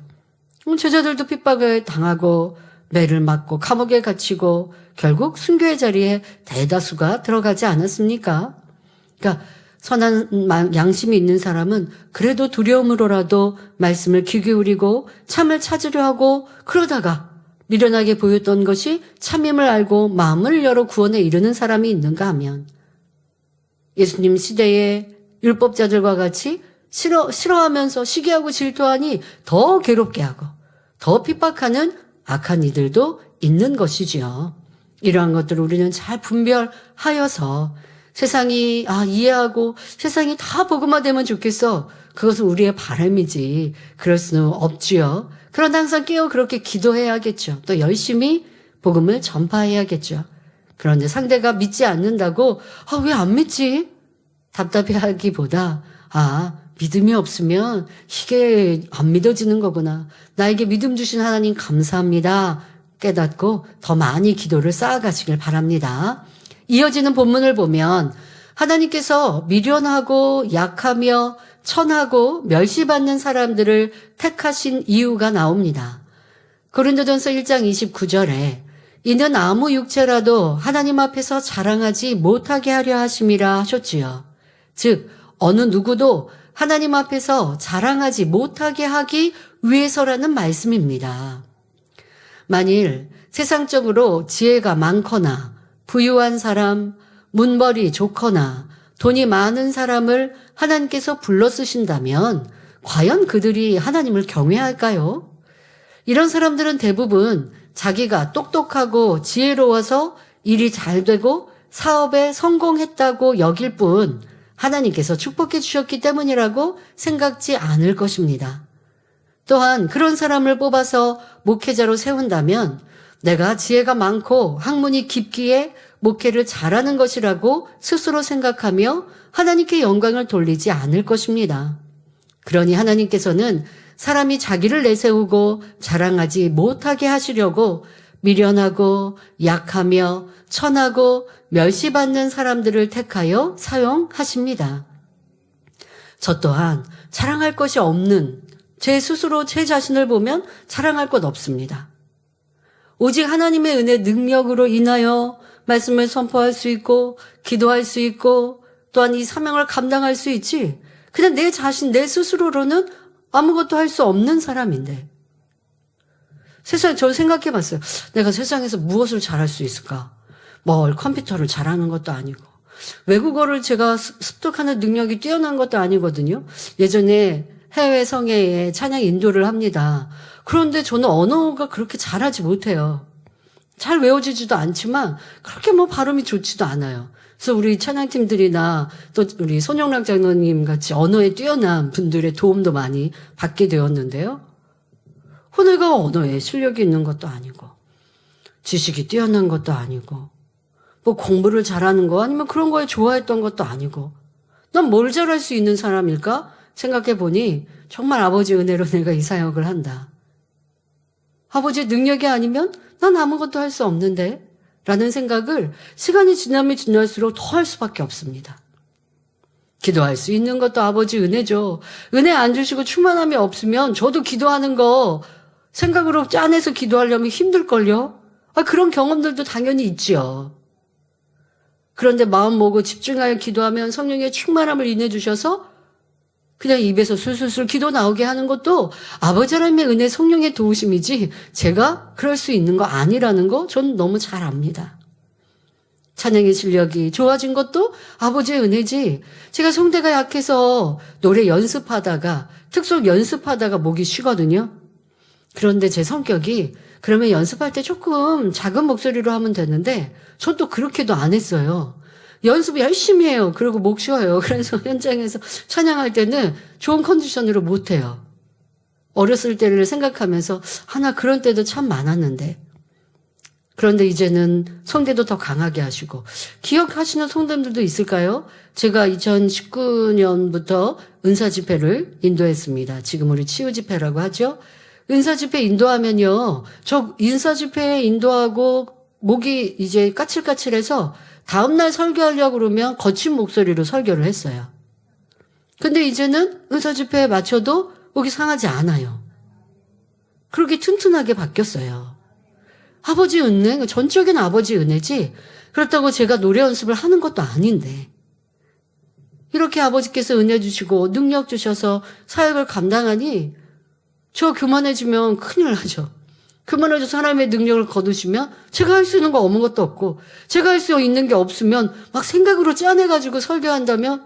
제자들도 핍박을 당하고 매를 맞고 감옥에 갇히고 결국 순교의 자리에 대다수가 들어가지 않았습니까? 그러니까 선한 양심이 있는 사람은 그래도 두려움으로라도 말씀을 귀 기울이고 참을 찾으려 하고 그러다가 미련하게 보였던 것이 참임을 알고 마음을 열어 구원에 이르는 사람이 있는가 하면 예수님 시대의 율법자들과 같이 싫어하면서 시기하고 질투하니 더 괴롭게 하고 더 핍박하는 악한 이들도 있는 것이지요. 이러한 것들을 우리는 잘 분별하여서 세상이 이해하고 세상이 다 복음화되면 좋겠어. 그것은 우리의 바람이지. 그럴 수는 없지요. 그런데 항상 깨어 그렇게 기도해야겠죠. 또 열심히 복음을 전파해야겠죠. 그런데 상대가 믿지 않는다고 왜 안 믿지? 답답해하기보다 믿음이 없으면 이게 안 믿어지는 거구나. 나에게 믿음 주신 하나님 감사합니다. 깨닫고 더 많이 기도를 쌓아가시길 바랍니다. 이어지는 본문을 보면 하나님께서 미련하고 약하며 천하고 멸시받는 사람들을 택하신 이유가 나옵니다. 고린도전서 1장 29절에 이는 아무 육체라도 하나님 앞에서 자랑하지 못하게 하려 하심이라 하셨지요. 즉 어느 누구도 하나님 앞에서 자랑하지 못하게 하기 위해서라는 말씀입니다. 만일 세상적으로 지혜가 많거나 부유한 사람, 문벌이 좋거나 돈이 많은 사람을 하나님께서 불러 쓰신다면 과연 그들이 하나님을 경외할까요? 이런 사람들은 대부분 자기가 똑똑하고 지혜로워서 일이 잘 되고 사업에 성공했다고 여길 뿐 하나님께서 축복해 주셨기 때문이라고 생각지 않을 것입니다. 또한 그런 사람을 뽑아서 목회자로 세운다면 내가 지혜가 많고 학문이 깊기에 목회를 잘하는 것이라고 스스로 생각하며 하나님께 영광을 돌리지 않을 것입니다. 그러니 하나님께서는 사람이 자기를 내세우고 자랑하지 못하게 하시려고 미련하고 약하며 천하고 멸시받는 사람들을 택하여 사용하십니다. 저 또한 자랑할 것이 없는 제 스스로 제 자신을 보면 자랑할 것 없습니다. 오직 하나님의 은혜 능력으로 인하여 말씀을 선포할 수 있고 기도할 수 있고 또한 이 사명을 감당할 수 있지 그냥 내 자신 내 스스로로는 아무것도 할 수 없는 사람인데 저 생각해 봤어요. 내가 세상에서 무엇을 잘할 수 있을까? 컴퓨터를 잘하는 것도 아니고 외국어를 제가 습득하는 능력이 뛰어난 것도 아니거든요. 예전에 해외 성회에 찬양 인도를 합니다. 그런데 저는 언어가 그렇게 잘하지 못해요. 잘 외워지지도 않지만 그렇게 발음이 좋지도 않아요. 그래서 우리 찬양팀들이나 또 우리 손영락 장로님 같이 언어에 뛰어난 분들의 도움도 많이 받게 되었는데요. 내가 언어에 실력이 있는 것도 아니고 지식이 뛰어난 것도 아니고 공부를 잘하는 거 아니면 그런 거에 좋아했던 것도 아니고 난 뭘 잘할 수 있는 사람일까 생각해 보니 정말 아버지 은혜로 내가 이 사역을 한다. 아버지 능력이 아니면 난 아무것도 할 수 없는데 라는 생각을 시간이 지나면 지날수록 더 할 수밖에 없습니다. 기도할 수 있는 것도 아버지 은혜죠. 은혜 안 주시고 충만함이 없으면 저도 기도하는 거 생각으로 짜내서 기도하려면 힘들걸요. 그런 경험들도 당연히 있지요. 그런데 마음 먹고 집중하여 기도하면 성령의 충만함을 인해 주셔서 그냥 입에서 술술술 기도 나오게 하는 것도 아버지 하나님의 은혜 성령의 도우심이지 제가 그럴 수 있는 거 아니라는 거 저는 너무 잘 압니다. 찬양의 실력이 좋아진 것도 아버지의 은혜지 제가 성대가 약해서 노래 연습하다가 특속 연습하다가 목이 쉬거든요. 그런데 제 성격이 그러면 연습할 때 조금 작은 목소리로 하면 되는데 전 또 그렇게도 안 했어요. 연습 열심히 해요. 그리고 목 쉬어요. 그래서 현장에서 찬양할 때는 좋은 컨디션으로 못 해요. 어렸을 때를 생각하면서 나 그런 때도 참 많았는데 그런데 이제는 성대도 더 강하게 하시고 기억하시는 성도님들도 있을까요? 제가 2019년부터 은사 집회를 인도했습니다. 지금 우리 치유 집회라고 하죠. 은사 집회 인도하면요. 저 인사 집회 인도하고 목이 이제 까칠까칠해서 다음날 설교하려고 그러면 거친 목소리로 설교를 했어요. 근데 이제는 은사 집회에 맞춰도 목이 상하지 않아요. 그렇게 튼튼하게 바뀌었어요. 아버지 은혜, 전적인 아버지 은혜지 그렇다고 제가 노래 연습을 하는 것도 아닌데 이렇게 아버지께서 은혜 주시고 능력 주셔서 사역을 감당하니 저 교만해지면 큰일 나죠. 교만해져서 하나님의 능력을 거두시면 제가 할 수 있는 거 아무것도 없고 제가 할 수 있는 게 없으면 막 생각으로 짜내가지고 설교한다면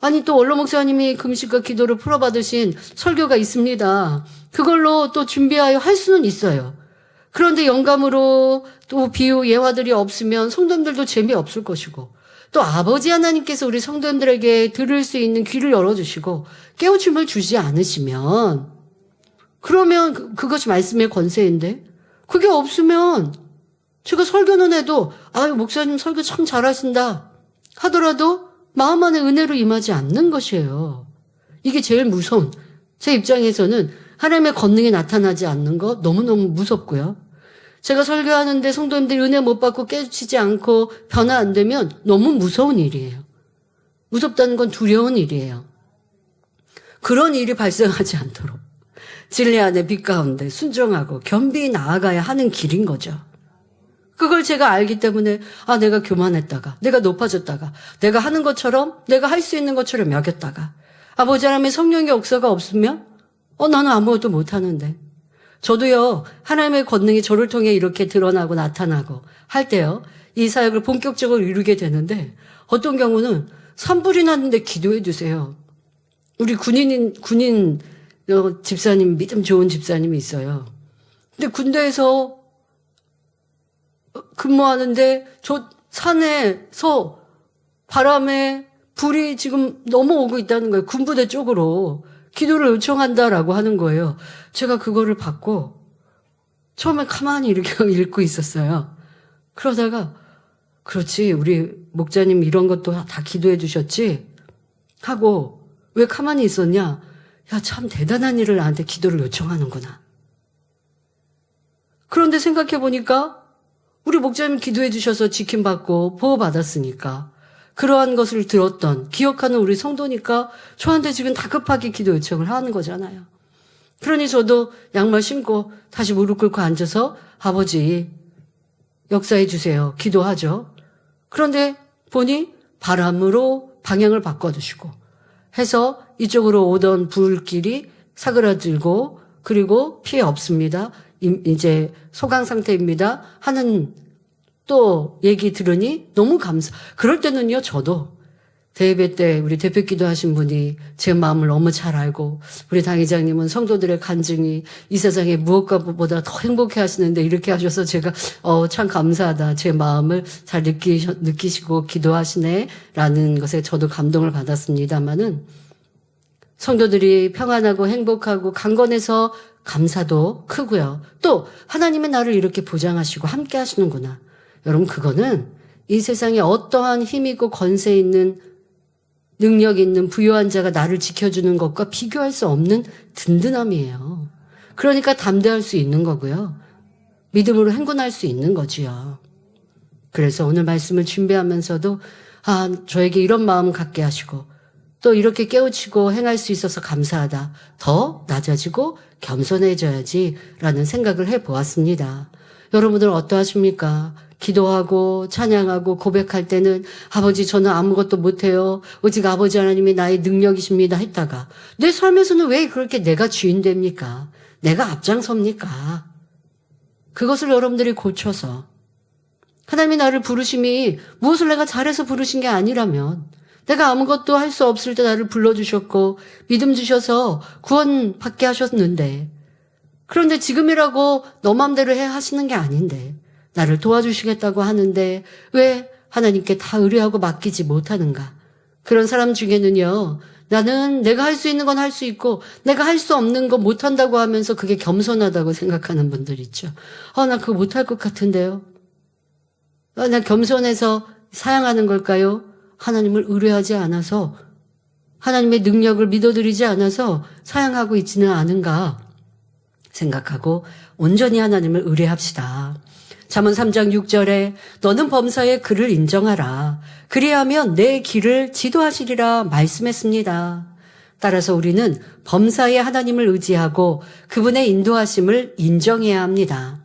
아니 또 원로 목사님이 금식과 기도를 풀어받으신 설교가 있습니다. 그걸로 또 준비하여 할 수는 있어요. 그런데 영감으로 또 비유 예화들이 없으면 성도님들도 재미없을 것이고 또 아버지 하나님께서 우리 성도님들에게 들을 수 있는 귀를 열어주시고 깨우침을 주지 않으시면 그러면 그것이 말씀의 권세인데 그게 없으면 제가 설교는 해도 아유 목사님 설교 참 잘하신다 하더라도 마음 안에 은혜로 임하지 않는 것이에요. 이게 제일 무서운 제 입장에서는 하나님의 권능이 나타나지 않는 거 너무너무 무섭고요. 제가 설교하는데 성도님들이 은혜 못 받고 깨우치지 않고 변화 안 되면 너무 무서운 일이에요. 무섭다는 건 두려운 일이에요. 그런 일이 발생하지 않도록 진리 안에 빛 가운데 순종하고 겸비히 나아가야 하는 길인 거죠. 그걸 제가 알기 때문에 내가 교만했다가 내가 높아졌다가 내가 하는 것처럼 내가 할 수 있는 것처럼 여겼다가 아버지 하나님의 성령의 역사가 없으면 나는 아무것도 못하는데 저도요 하나님의 권능이 저를 통해 이렇게 드러나고 나타나고 할 때요 이 사역을 본격적으로 이루게 되는데 어떤 경우는 산불이 났는데 기도해 주세요. 우리 군인 집사님 믿음 좋은 집사님이 있어요. 근데 군대에서 근무하는데 저 산에서 바람에 불이 지금 넘어오고 있다는 거예요. 군부대 쪽으로 기도를 요청한다라고 하는 거예요. 제가 그거를 받고 처음에 가만히 이렇게 읽고 있었어요. 그러다가 그렇지 우리 목자님 이런 것도 다 기도해 주셨지 하고 왜 가만히 있었냐. 야, 참 대단한 일을 나한테 기도를 요청하는구나. 그런데 생각해 보니까 우리 목자님 기도해 주셔서 지킴받고 보호받았으니까 그러한 것을 들었던 기억하는 우리 성도니까 저한테 지금 다급하게 기도 요청을 하는 거잖아요. 그러니 저도 양말 신고 다시 무릎 꿇고 앉아서 아버지 역사해 주세요. 기도하죠. 그런데 보니 바람으로 방향을 바꿔주시고 해서 이쪽으로 오던 불길이 사그라들고 그리고 피해 없습니다. 이제 소강 상태입니다. 하는 또 얘기 들으니 너무 그럴 때는요, 저도 대예배 때 우리 대표 기도하신 분이 제 마음을 너무 잘 알고 우리 당회장님은 성도들의 간증이 이 세상에 무엇보다 더 행복해 하시는데 이렇게 하셔서 제가 참 감사하다. 제 마음을 잘 느끼시고 기도하시네 라는 것에 저도 감동을 받았습니다마는 성도들이 평안하고 행복하고 강건해서 감사도 크고요. 또 하나님의 나를 이렇게 보장하시고 함께 하시는구나. 여러분 그거는 이 세상에 어떠한 힘 있고 권세 있는 능력 있는 부유한 자가 나를 지켜주는 것과 비교할 수 없는 든든함이에요. 그러니까 담대할 수 있는 거고요. 믿음으로 행군할 수 있는 거지요. 그래서 오늘 말씀을 준비하면서도 저에게 이런 마음 갖게 하시고 또 이렇게 깨우치고 행할 수 있어서 감사하다. 더 낮아지고 겸손해져야지 라는 생각을 해보았습니다. 여러분들 어떠하십니까? 기도하고 찬양하고 고백할 때는 아버지 저는 아무것도 못해요. 오직 아버지 하나님이 나의 능력이십니다 했다가 내 삶에서는 왜 그렇게 내가 주인 됩니까? 내가 앞장섭니까? 그것을 여러분들이 고쳐서 하나님이 나를 부르심이 무엇을 내가 잘해서 부르신 게 아니라면 내가 아무것도 할 수 없을 때 나를 불러주셨고 믿음 주셔서 구원받게 하셨는데 그런데 지금이라고 너 맘대로 하시는 게 아닌데 나를 도와주시겠다고 하는데 왜 하나님께 다 의뢰하고 맡기지 못하는가? 그런 사람 중에는요. 나는 내가 할 수 있는 건 할 수 있고 내가 할 수 없는 거 못한다고 하면서 그게 겸손하다고 생각하는 분들 있죠. 나 그거 못할 것 같은데요. 나 겸손해서 사양하는 걸까요? 하나님을 의뢰하지 않아서 하나님의 능력을 믿어드리지 않아서 사양하고 있지는 않은가 생각하고 온전히 하나님을 의뢰합시다. 잠언 3장 6절에 너는 범사의 그를 인정하라. 그리하면 내 길을 지도하시리라 말씀했습니다. 따라서 우리는 범사의 하나님을 의지하고 그분의 인도하심을 인정해야 합니다.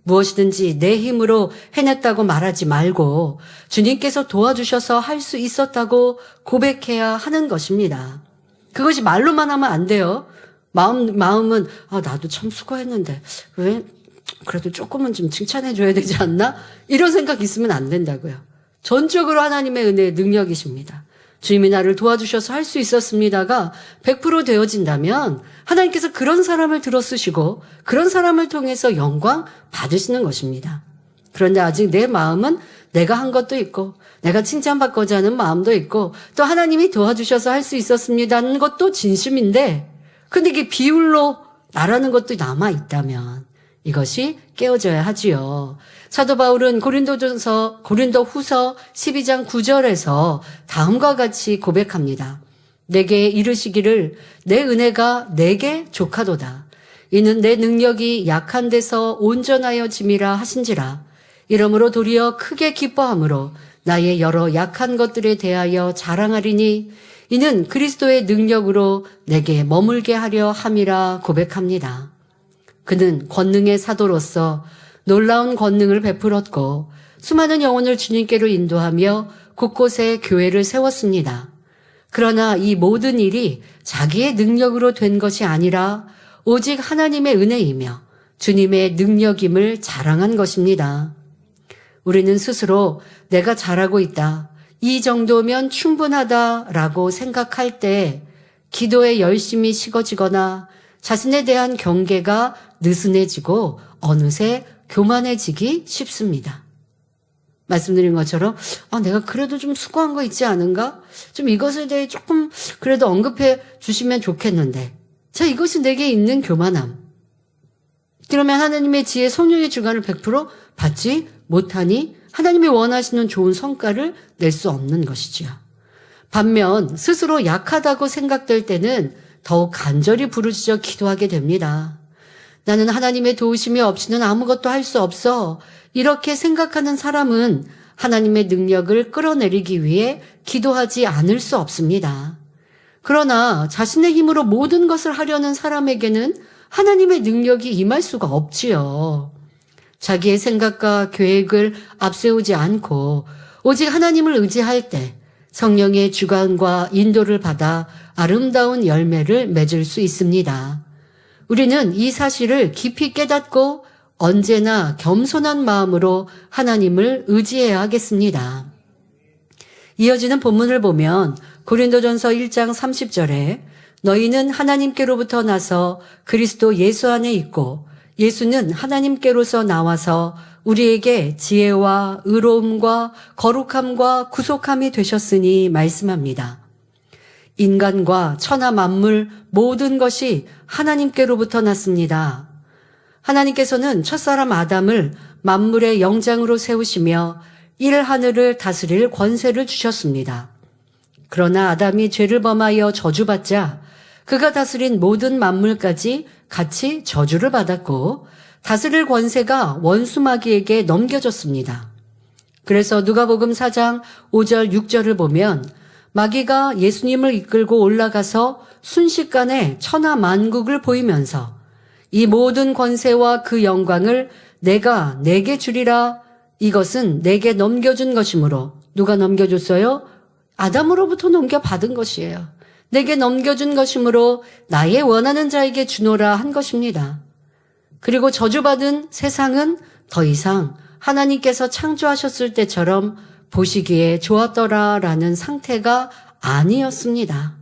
무엇이든지 내 힘으로 해냈다고 말하지 말고 주님께서 도와주셔서 할 수 있었다고 고백해야 하는 것입니다. 그것이 말로만 하면 안 돼요. 마음은 나도 참 수고했는데 왜 그래도 조금은 좀 칭찬해 줘야 되지 않나? 이런 생각 있으면 안 된다고요. 전적으로 하나님의 은혜의 능력이십니다. 주님이 나를 도와주셔서 할 수 있었습니다가 100% 되어진다면 하나님께서 그런 사람을 들어 쓰시고 그런 사람을 통해서 영광 받으시는 것입니다. 그런데 아직 내 마음은 내가 한 것도 있고 내가 칭찬받고자 하는 마음도 있고 또 하나님이 도와주셔서 할 수 있었습니다는 것도 진심인데 근데 이게 비율로 나라는 것도 남아있다면 이것이 깨어져야 하지요. 사도 바울은 고린도 후서 12장 9절에서 다음과 같이 고백합니다. 내게 이르시기를 내 은혜가 내게 족하도다. 이는 내 능력이 약한 데서 온전하여 짐이라 하신지라. 이러므로 도리어 크게 기뻐함으로 나의 여러 약한 것들에 대하여 자랑하리니 이는 그리스도의 능력으로 내게 머물게 하려 함이라 고백합니다. 그는 권능의 사도로서 놀라운 권능을 베풀었고 수많은 영혼을 주님께로 인도하며 곳곳에 교회를 세웠습니다. 그러나 이 모든 일이 자기의 능력으로 된 것이 아니라 오직 하나님의 은혜이며 주님의 능력임을 자랑한 것입니다. 우리는 스스로 내가 잘하고 있다, 이 정도면 충분하다라고 생각할 때 기도에 열심히 식어지거나 자신에 대한 경계가 느슨해지고 어느새 교만해지기 쉽습니다. 말씀드린 것처럼 내가 그래도 좀 수고한 거 있지 않은가? 좀 이것에 대해 조금 그래도 언급해 주시면 좋겠는데 자, 이것이 내게 있는 교만함. 그러면 하나님의 지혜 성령의 주관을 100% 받지 못하니 하나님이 원하시는 좋은 성과를 낼 수 없는 것이지요. 반면 스스로 약하다고 생각될 때는 더욱 간절히 부르짖어 기도하게 됩니다. 나는 하나님의 도우심이 없이는 아무것도 할 수 없어. 이렇게 생각하는 사람은 하나님의 능력을 끌어내리기 위해 기도하지 않을 수 없습니다. 그러나 자신의 힘으로 모든 것을 하려는 사람에게는 하나님의 능력이 임할 수가 없지요. 자기의 생각과 계획을 앞세우지 않고 오직 하나님을 의지할 때 성령의 주관과 인도를 받아 아름다운 열매를 맺을 수 있습니다. 우리는 이 사실을 깊이 깨닫고 언제나 겸손한 마음으로 하나님을 의지해야 하겠습니다. 이어지는 본문을 보면 고린도전서 1장 30절에 너희는 하나님께로부터 나서 그리스도 예수 안에 있고 예수는 하나님께로서 나와서 우리에게 지혜와 의로움과 거룩함과 구속함이 되셨으니 말씀합니다. 인간과 천하 만물 모든 것이 하나님께로부터 났습니다. 하나님께서는 첫사람 아담을 만물의 영장으로 세우시며 일하늘을 다스릴 권세를 주셨습니다. 그러나 아담이 죄를 범하여 저주받자 그가 다스린 모든 만물까지 같이 저주를 받았고 다스릴 권세가 원수 마귀에게 넘겨졌습니다. 그래서 누가복음 4장 5절 6절을 보면 마귀가 예수님을 이끌고 올라가서 순식간에 천하 만국을 보이면서 이 모든 권세와 그 영광을 내가 내게 주리라. 이것은 내게 넘겨준 것이므로 누가 넘겨줬어요? 아담으로부터 넘겨받은 것이에요. 내게 넘겨준 것이므로 나의 원하는 자에게 주노라 한 것입니다. 그리고 저주받은 세상은 더 이상 하나님께서 창조하셨을 때처럼 보시기에 좋았더라라는 상태가 아니었습니다.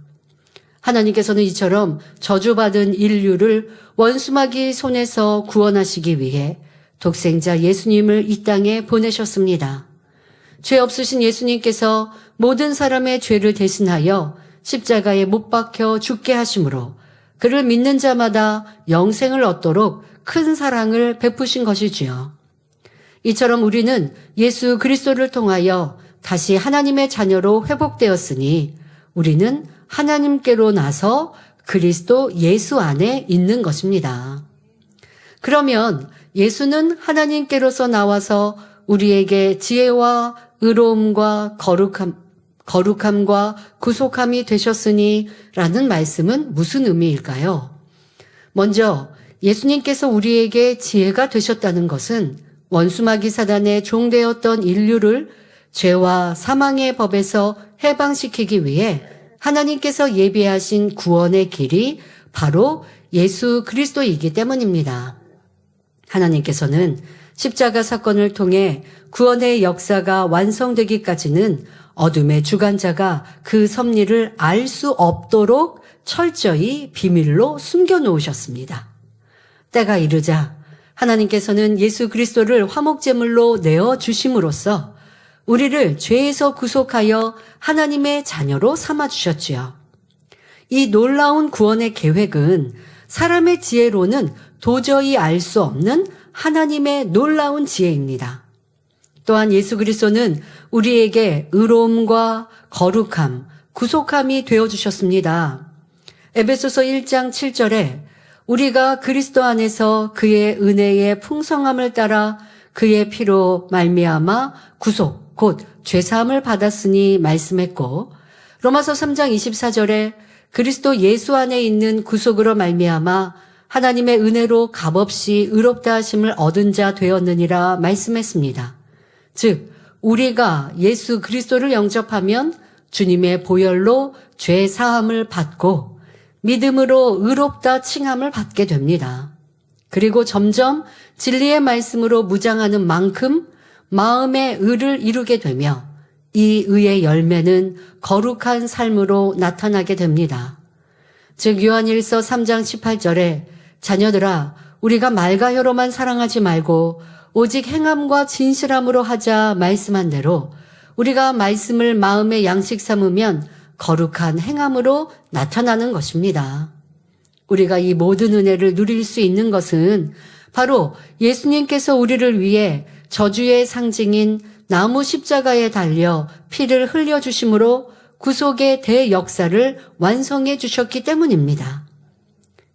하나님께서는 이처럼 저주받은 인류를 원수마귀 손에서 구원하시기 위해 독생자 예수님을 이 땅에 보내셨습니다. 죄 없으신 예수님께서 모든 사람의 죄를 대신하여 십자가에 못 박혀 죽게 하심으로 그를 믿는 자마다 영생을 얻도록 큰 사랑을 베푸신 것이지요. 이처럼 우리는 예수 그리스도를 통하여 다시 하나님의 자녀로 회복되었으니 우리는 하나님께로 나서 그리스도 예수 안에 있는 것입니다. 그러면 예수는 하나님께로서 나와서 우리에게 지혜와 의로움과 거룩함과 구속함이 되셨으니 라는 말씀은 무슨 의미일까요? 먼저 예수님께서 우리에게 지혜가 되셨다는 것은 원수마귀 사단의 종되었던 인류를 죄와 사망의 법에서 해방시키기 위해 하나님께서 예비하신 구원의 길이 바로 예수 그리스도이기 때문입니다. 하나님께서는 십자가 사건을 통해 구원의 역사가 완성되기까지는 어둠의 주관자가 그 섭리를 알 수 없도록 철저히 비밀로 숨겨놓으셨습니다. 때가 이르자 하나님께서는 예수 그리스도를 화목제물로 내어주심으로써 우리를 죄에서 구속하여 하나님의 자녀로 삼아주셨지요. 이 놀라운 구원의 계획은 사람의 지혜로는 도저히 알 수 없는 하나님의 놀라운 지혜입니다. 또한 예수 그리스도는 우리에게 의로움과 거룩함, 구속함이 되어주셨습니다. 에베소서 1장 7절에 우리가 그리스도 안에서 그의 은혜의 풍성함을 따라 그의 피로 말미암아 구속, 곧 죄사함을 받았으니 말씀했고, 로마서 3장 24절에 그리스도 예수 안에 있는 구속으로 말미암아 하나님의 은혜로 값없이 의롭다 하심을 얻은 자 되었느니라 말씀했습니다. 즉 우리가 예수 그리스도를 영접하면 주님의 보혈로 죄 사함을 받고 믿음으로 의롭다 칭함을 받게 됩니다. 그리고 점점 진리의 말씀으로 무장하는 만큼 마음의 의를 이루게 되며 이 의의 열매는 거룩한 삶으로 나타나게 됩니다. 즉 요한일서 3장 18절에 자녀들아 우리가 말과 혀로만 사랑하지 말고 오직 행함과 진실함으로 하자 말씀한 대로 우리가 말씀을 마음의 양식 삼으면 거룩한 행함으로 나타나는 것입니다. 우리가 이 모든 은혜를 누릴 수 있는 것은 바로 예수님께서 우리를 위해 저주의 상징인 나무 십자가에 달려 피를 흘려주심으로 구속의 대역사를 완성해 주셨기 때문입니다.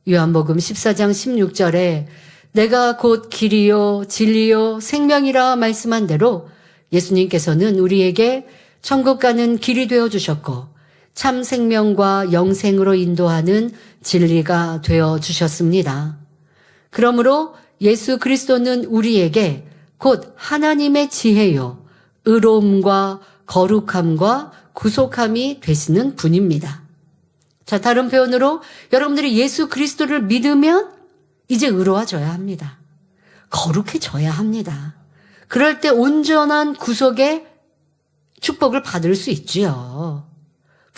요한복음 14장 16절에 내가 곧 길이요 진리요 생명이라 말씀한 대로 예수님께서는 우리에게 천국 가는 길이 되어 주셨고 참 생명과 영생으로 인도하는 진리가 되어 주셨습니다. 그러므로 예수 그리스도는 우리에게 곧 하나님의 지혜요 의로움과 거룩함과 구속함이 되시는 분입니다. 자, 다른 표현으로 여러분들이 예수 그리스도를 믿으면 이제 의로워져야 합니다. 거룩해져야 합니다. 그럴 때 온전한 구속의 축복을 받을 수 있지요.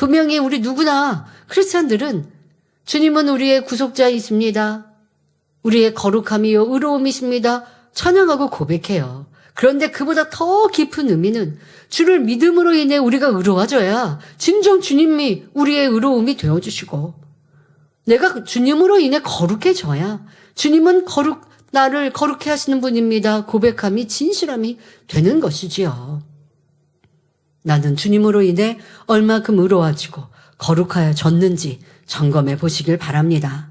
분명히 우리 누구나 크리스찬들은 주님은 우리의 구속자이십니다. 우리의 거룩함이요 의로움이십니다. 찬양하고 고백해요. 그런데 그보다 더 깊은 의미는 주를 믿음으로 인해 우리가 의로워져야 진정 주님이 우리의 의로움이 되어주시고 내가 주님으로 인해 거룩해져야 주님은 나를 거룩해 하시는 분입니다. 고백함이 진실함이 되는 것이지요. 나는 주님으로 인해 얼마큼 의로워지고 거룩하여졌는지 점검해 보시길 바랍니다.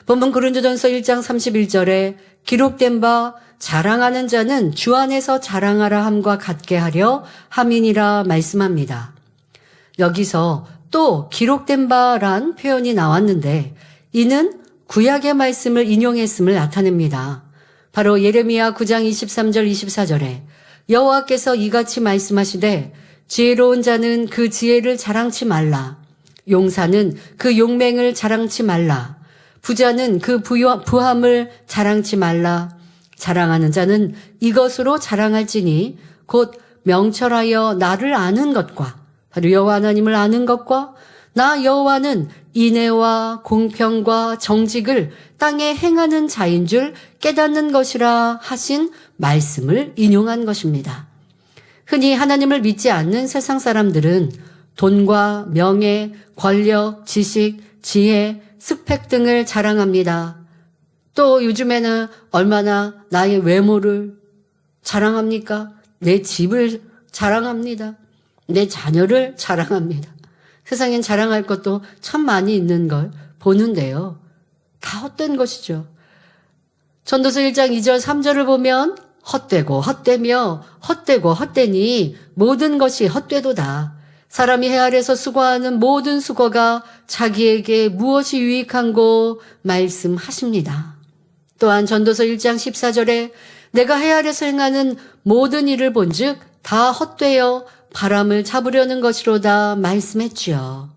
본문 고린도전서 1장 31절에 기록된 바 자랑하는 자는 주 안에서 자랑하라 함과 같게 하려 함이니라 말씀합니다. 여기서 또 기록된 바란 표현이 나왔는데 이는 구약의 말씀을 인용했음을 나타냅니다. 바로 예레미야 9장 23절 24절에 여호와께서 이같이 말씀하시되 지혜로운 자는 그 지혜를 자랑치 말라. 용사는 그 용맹을 자랑치 말라. 부자는 그 부함을 자랑치 말라. 자랑하는 자는 이것으로 자랑할지니 곧 명철하여 나를 아는 것과 바로 여호와 하나님을 아는 것과 나 여호와는 인애와 공평과 정직을 땅에 행하는 자인 줄 깨닫는 것이라 하신 말씀을 인용한 것입니다. 흔히 하나님을 믿지 않는 세상 사람들은 돈과 명예, 권력, 지식, 지혜, 스펙 등을 자랑합니다. 또 요즘에는 얼마나 나의 외모를 자랑합니까? 내 집을 자랑합니다. 내 자녀를 자랑합니다. 세상엔 자랑할 것도 참 많이 있는 걸 보는데요. 다 헛된 것이죠. 전도서 1장 2절 3절을 보면 헛되고 헛되며 헛되고 헛되니 모든 것이 헛되도다. 사람이 해 아래서 수고하는 모든 수고가 자기에게 무엇이 유익한고 말씀하십니다. 또한 전도서 1장 14절에 내가 해 아래서 행하는 모든 일을 본즉 다 헛되어 바람을 잡으려는 것이로다 말씀했지요.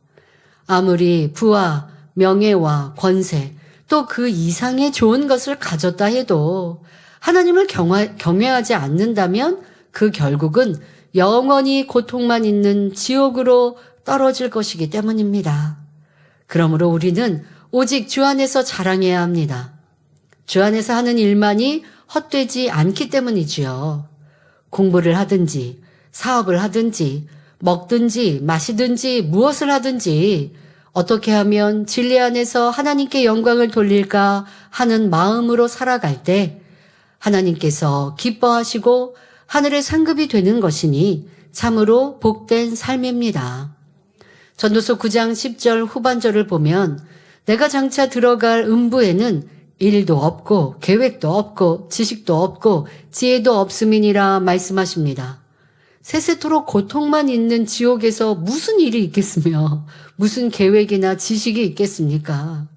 아무리 부와 명예와 권세 또 그 이상의 좋은 것을 가졌다 해도 하나님을 경외하지 않는다면 그 결국은 영원히 고통만 있는 지옥으로 떨어질 것이기 때문입니다. 그러므로 우리는 오직 주 안에서 자랑해야 합니다. 주 안에서 하는 일만이 헛되지 않기 때문이지요. 공부를 하든지 사업을 하든지 먹든지 마시든지 무엇을 하든지 어떻게 하면 진리 안에서 하나님께 영광을 돌릴까 하는 마음으로 살아갈 때 하나님께서 기뻐하시고 하늘의 상급이 되는 것이니 참으로 복된 삶입니다. 전도서 9장 10절 후반절을 보면 내가 장차 들어갈 음부에는 일도 없고 계획도 없고 지식도 없고 지혜도 없음이니라 말씀하십니다. 세세토록 고통만 있는 지옥에서 무슨 일이 있겠으며 무슨 계획이나 지식이 있겠습니까?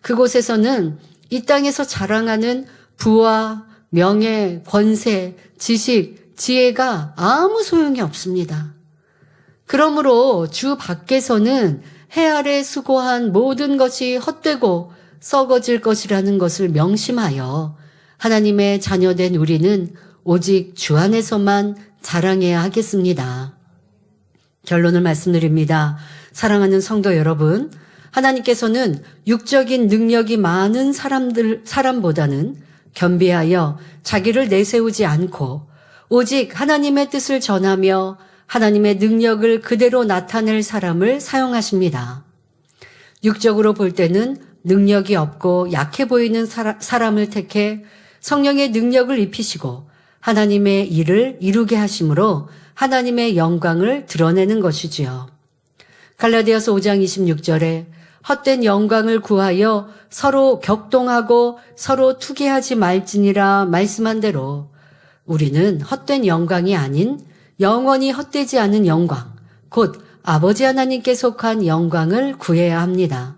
그곳에서는 이 땅에서 자랑하는 부와 명예, 권세, 지식, 지혜가 아무 소용이 없습니다. 그러므로 주 밖에서는 해 아래 수고한 모든 것이 헛되고 썩어질 것이라는 것을 명심하여 하나님의 자녀된 우리는 오직 주 안에서만 자랑해야 하겠습니다. 결론을 말씀드립니다. 사랑하는 성도 여러분, 하나님께서는 육적인 능력이 많은 사람보다는 겸비하여 자기를 내세우지 않고 오직 하나님의 뜻을 전하며 하나님의 능력을 그대로 나타낼 사람을 사용하십니다. 육적으로 볼 때는 능력이 없고 약해 보이는 사람을 택해 성령의 능력을 입히시고 하나님의 일을 이루게 하심으로 하나님의 영광을 드러내는 것이지요. 갈라디아서 5장 26절에 헛된 영광을 구하여 서로 격동하고 서로 투기하지 말지니라 말씀한 대로 우리는 헛된 영광이 아닌 영원히 헛되지 않은 영광, 곧 아버지 하나님께 속한 영광을 구해야 합니다.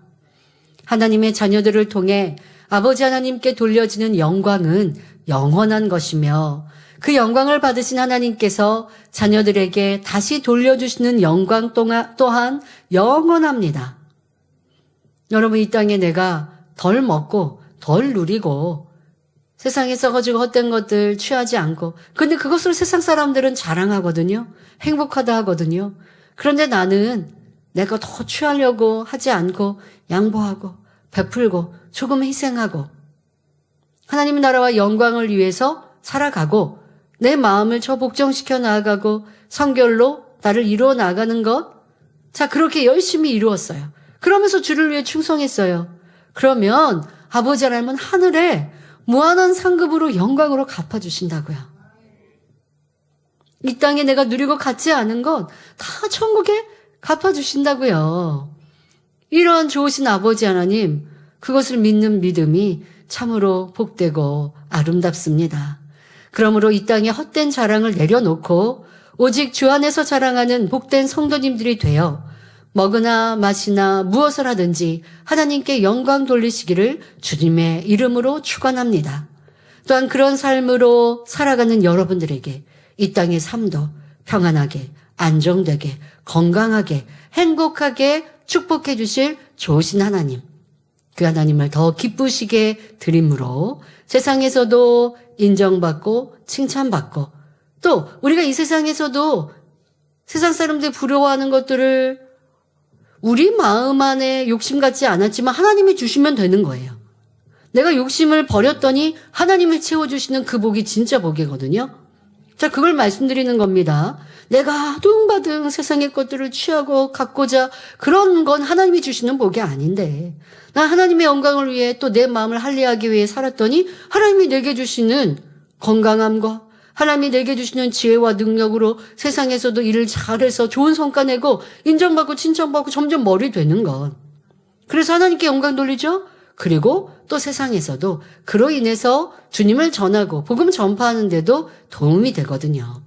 하나님의 자녀들을 통해 아버지 하나님께 돌려지는 영광은 영원한 것이며 그 영광을 받으신 하나님께서 자녀들에게 다시 돌려주시는 영광 또한 영원합니다. 여러분, 이 땅에 내가 덜 먹고 덜 누리고 세상에 썩어지고 헛된 것들 취하지 않고, 근데 그것을 세상 사람들은 자랑하거든요. 행복하다 하거든요. 그런데 나는 내가 더 취하려고 하지 않고 양보하고 베풀고 조금 희생하고 하나님의 나라와 영광을 위해서 살아가고 내 마음을 저 복종시켜 나아가고 성결로 나를 이루어 나가는 것. 자, 그렇게 열심히 이루었어요. 그러면서 주를 위해 충성했어요. 그러면 아버지 하나님은 하늘에 무한한 상급으로 영광으로 갚아주신다고요. 이 땅에 내가 누리고 갖지 않은 것 다 천국에 갚아주신다고요. 이런 좋으신 아버지 하나님, 그것을 믿는 믿음이 참으로 복되고 아름답습니다. 그러므로 이 땅에 헛된 자랑을 내려놓고 오직 주 안에서 자랑하는 복된 성도님들이 되어 먹으나 마시나 무엇을 하든지 하나님께 영광 돌리시기를 주님의 이름으로 축원합니다. 또한 그런 삶으로 살아가는 여러분들에게 이 땅의 삶도 평안하게, 안정되게, 건강하게, 행복하게 축복해 주실 좋으신 하나님, 그 하나님을 더 기쁘시게 드림으로 세상에서도 인정받고 칭찬받고 또 우리가 이 세상에서도 세상 사람들이 부러워하는 것들을 우리 마음 안에 욕심 같지 않았지만 하나님이 주시면 되는 거예요. 내가 욕심을 버렸더니 하나님이 채워주시는 그 복이 진짜 복이거든요. 자, 그걸 말씀드리는 겁니다. 내가 아둥바둥 세상의 것들을 취하고 갖고자 그런 건 하나님이 주시는 복이 아닌데 나 하나님의 영광을 위해 또 내 마음을 할례하기 위해 살았더니 하나님이 내게 주시는 건강함과 하나님이 내게 주시는 지혜와 능력으로 세상에서도 일을 잘해서 좋은 성과 내고 인정받고 칭찬받고 점점 머리 되는 것. 그래서 하나님께 영광 돌리죠. 그리고 또 세상에서도 그로 인해서 주님을 전하고 복음 전파하는 데도 도움이 되거든요.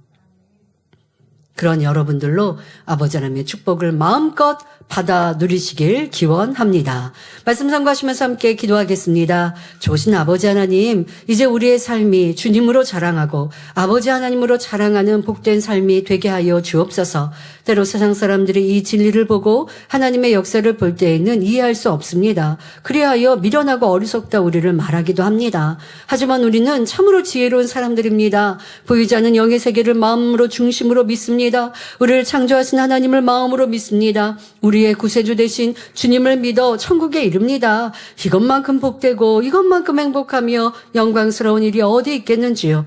그런 여러분들로 아버지 하나님의 축복을 마음껏 받아 누리시길 기원합니다. 말씀 sam고하시면서 함께 기도하겠습니다. 좋으신 아버지 하나님, 이제 우리의 삶이 주님으로 자랑하고 아버지 하나님으로 자랑하는 복된 삶이 되게 하여 주옵소서. 때로 세상 사람들이 이 진리를 보고 하나님의 역사를 볼 때에는 이해할 수 없습니다. 그리하여 미련하고 어리석다 우리를 말하기도 합니다. 하지만 우리는 참으로 지혜로운 사람들입니다. 보이지 않는 영의 세계를 마음으로 중심으로 믿습니다. 우리를 창조하신 하나님을 마음으로 믿습니다. 우리의 구세주 되신 주님을 믿어 천국에 이릅니다. 이것만큼 복되고 이것만큼 행복하며 영광스러운 일이 어디 있겠는지요.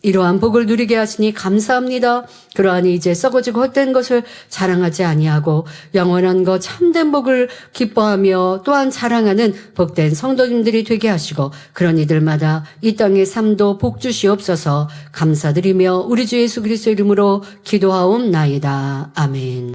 이러한 복을 누리게 하시니 감사합니다. 그러하니 이제 썩어지고 헛된 것을 자랑하지 아니하고 영원한 것 참된 복을 기뻐하며 또한 자랑하는 복된 성도님들이 되게 하시고 그런 이들마다 이 땅의 삶도 복 주시옵소서. 감사드리며 우리 주 예수 그리스도 이름으로 기도하옵나이다. 아멘.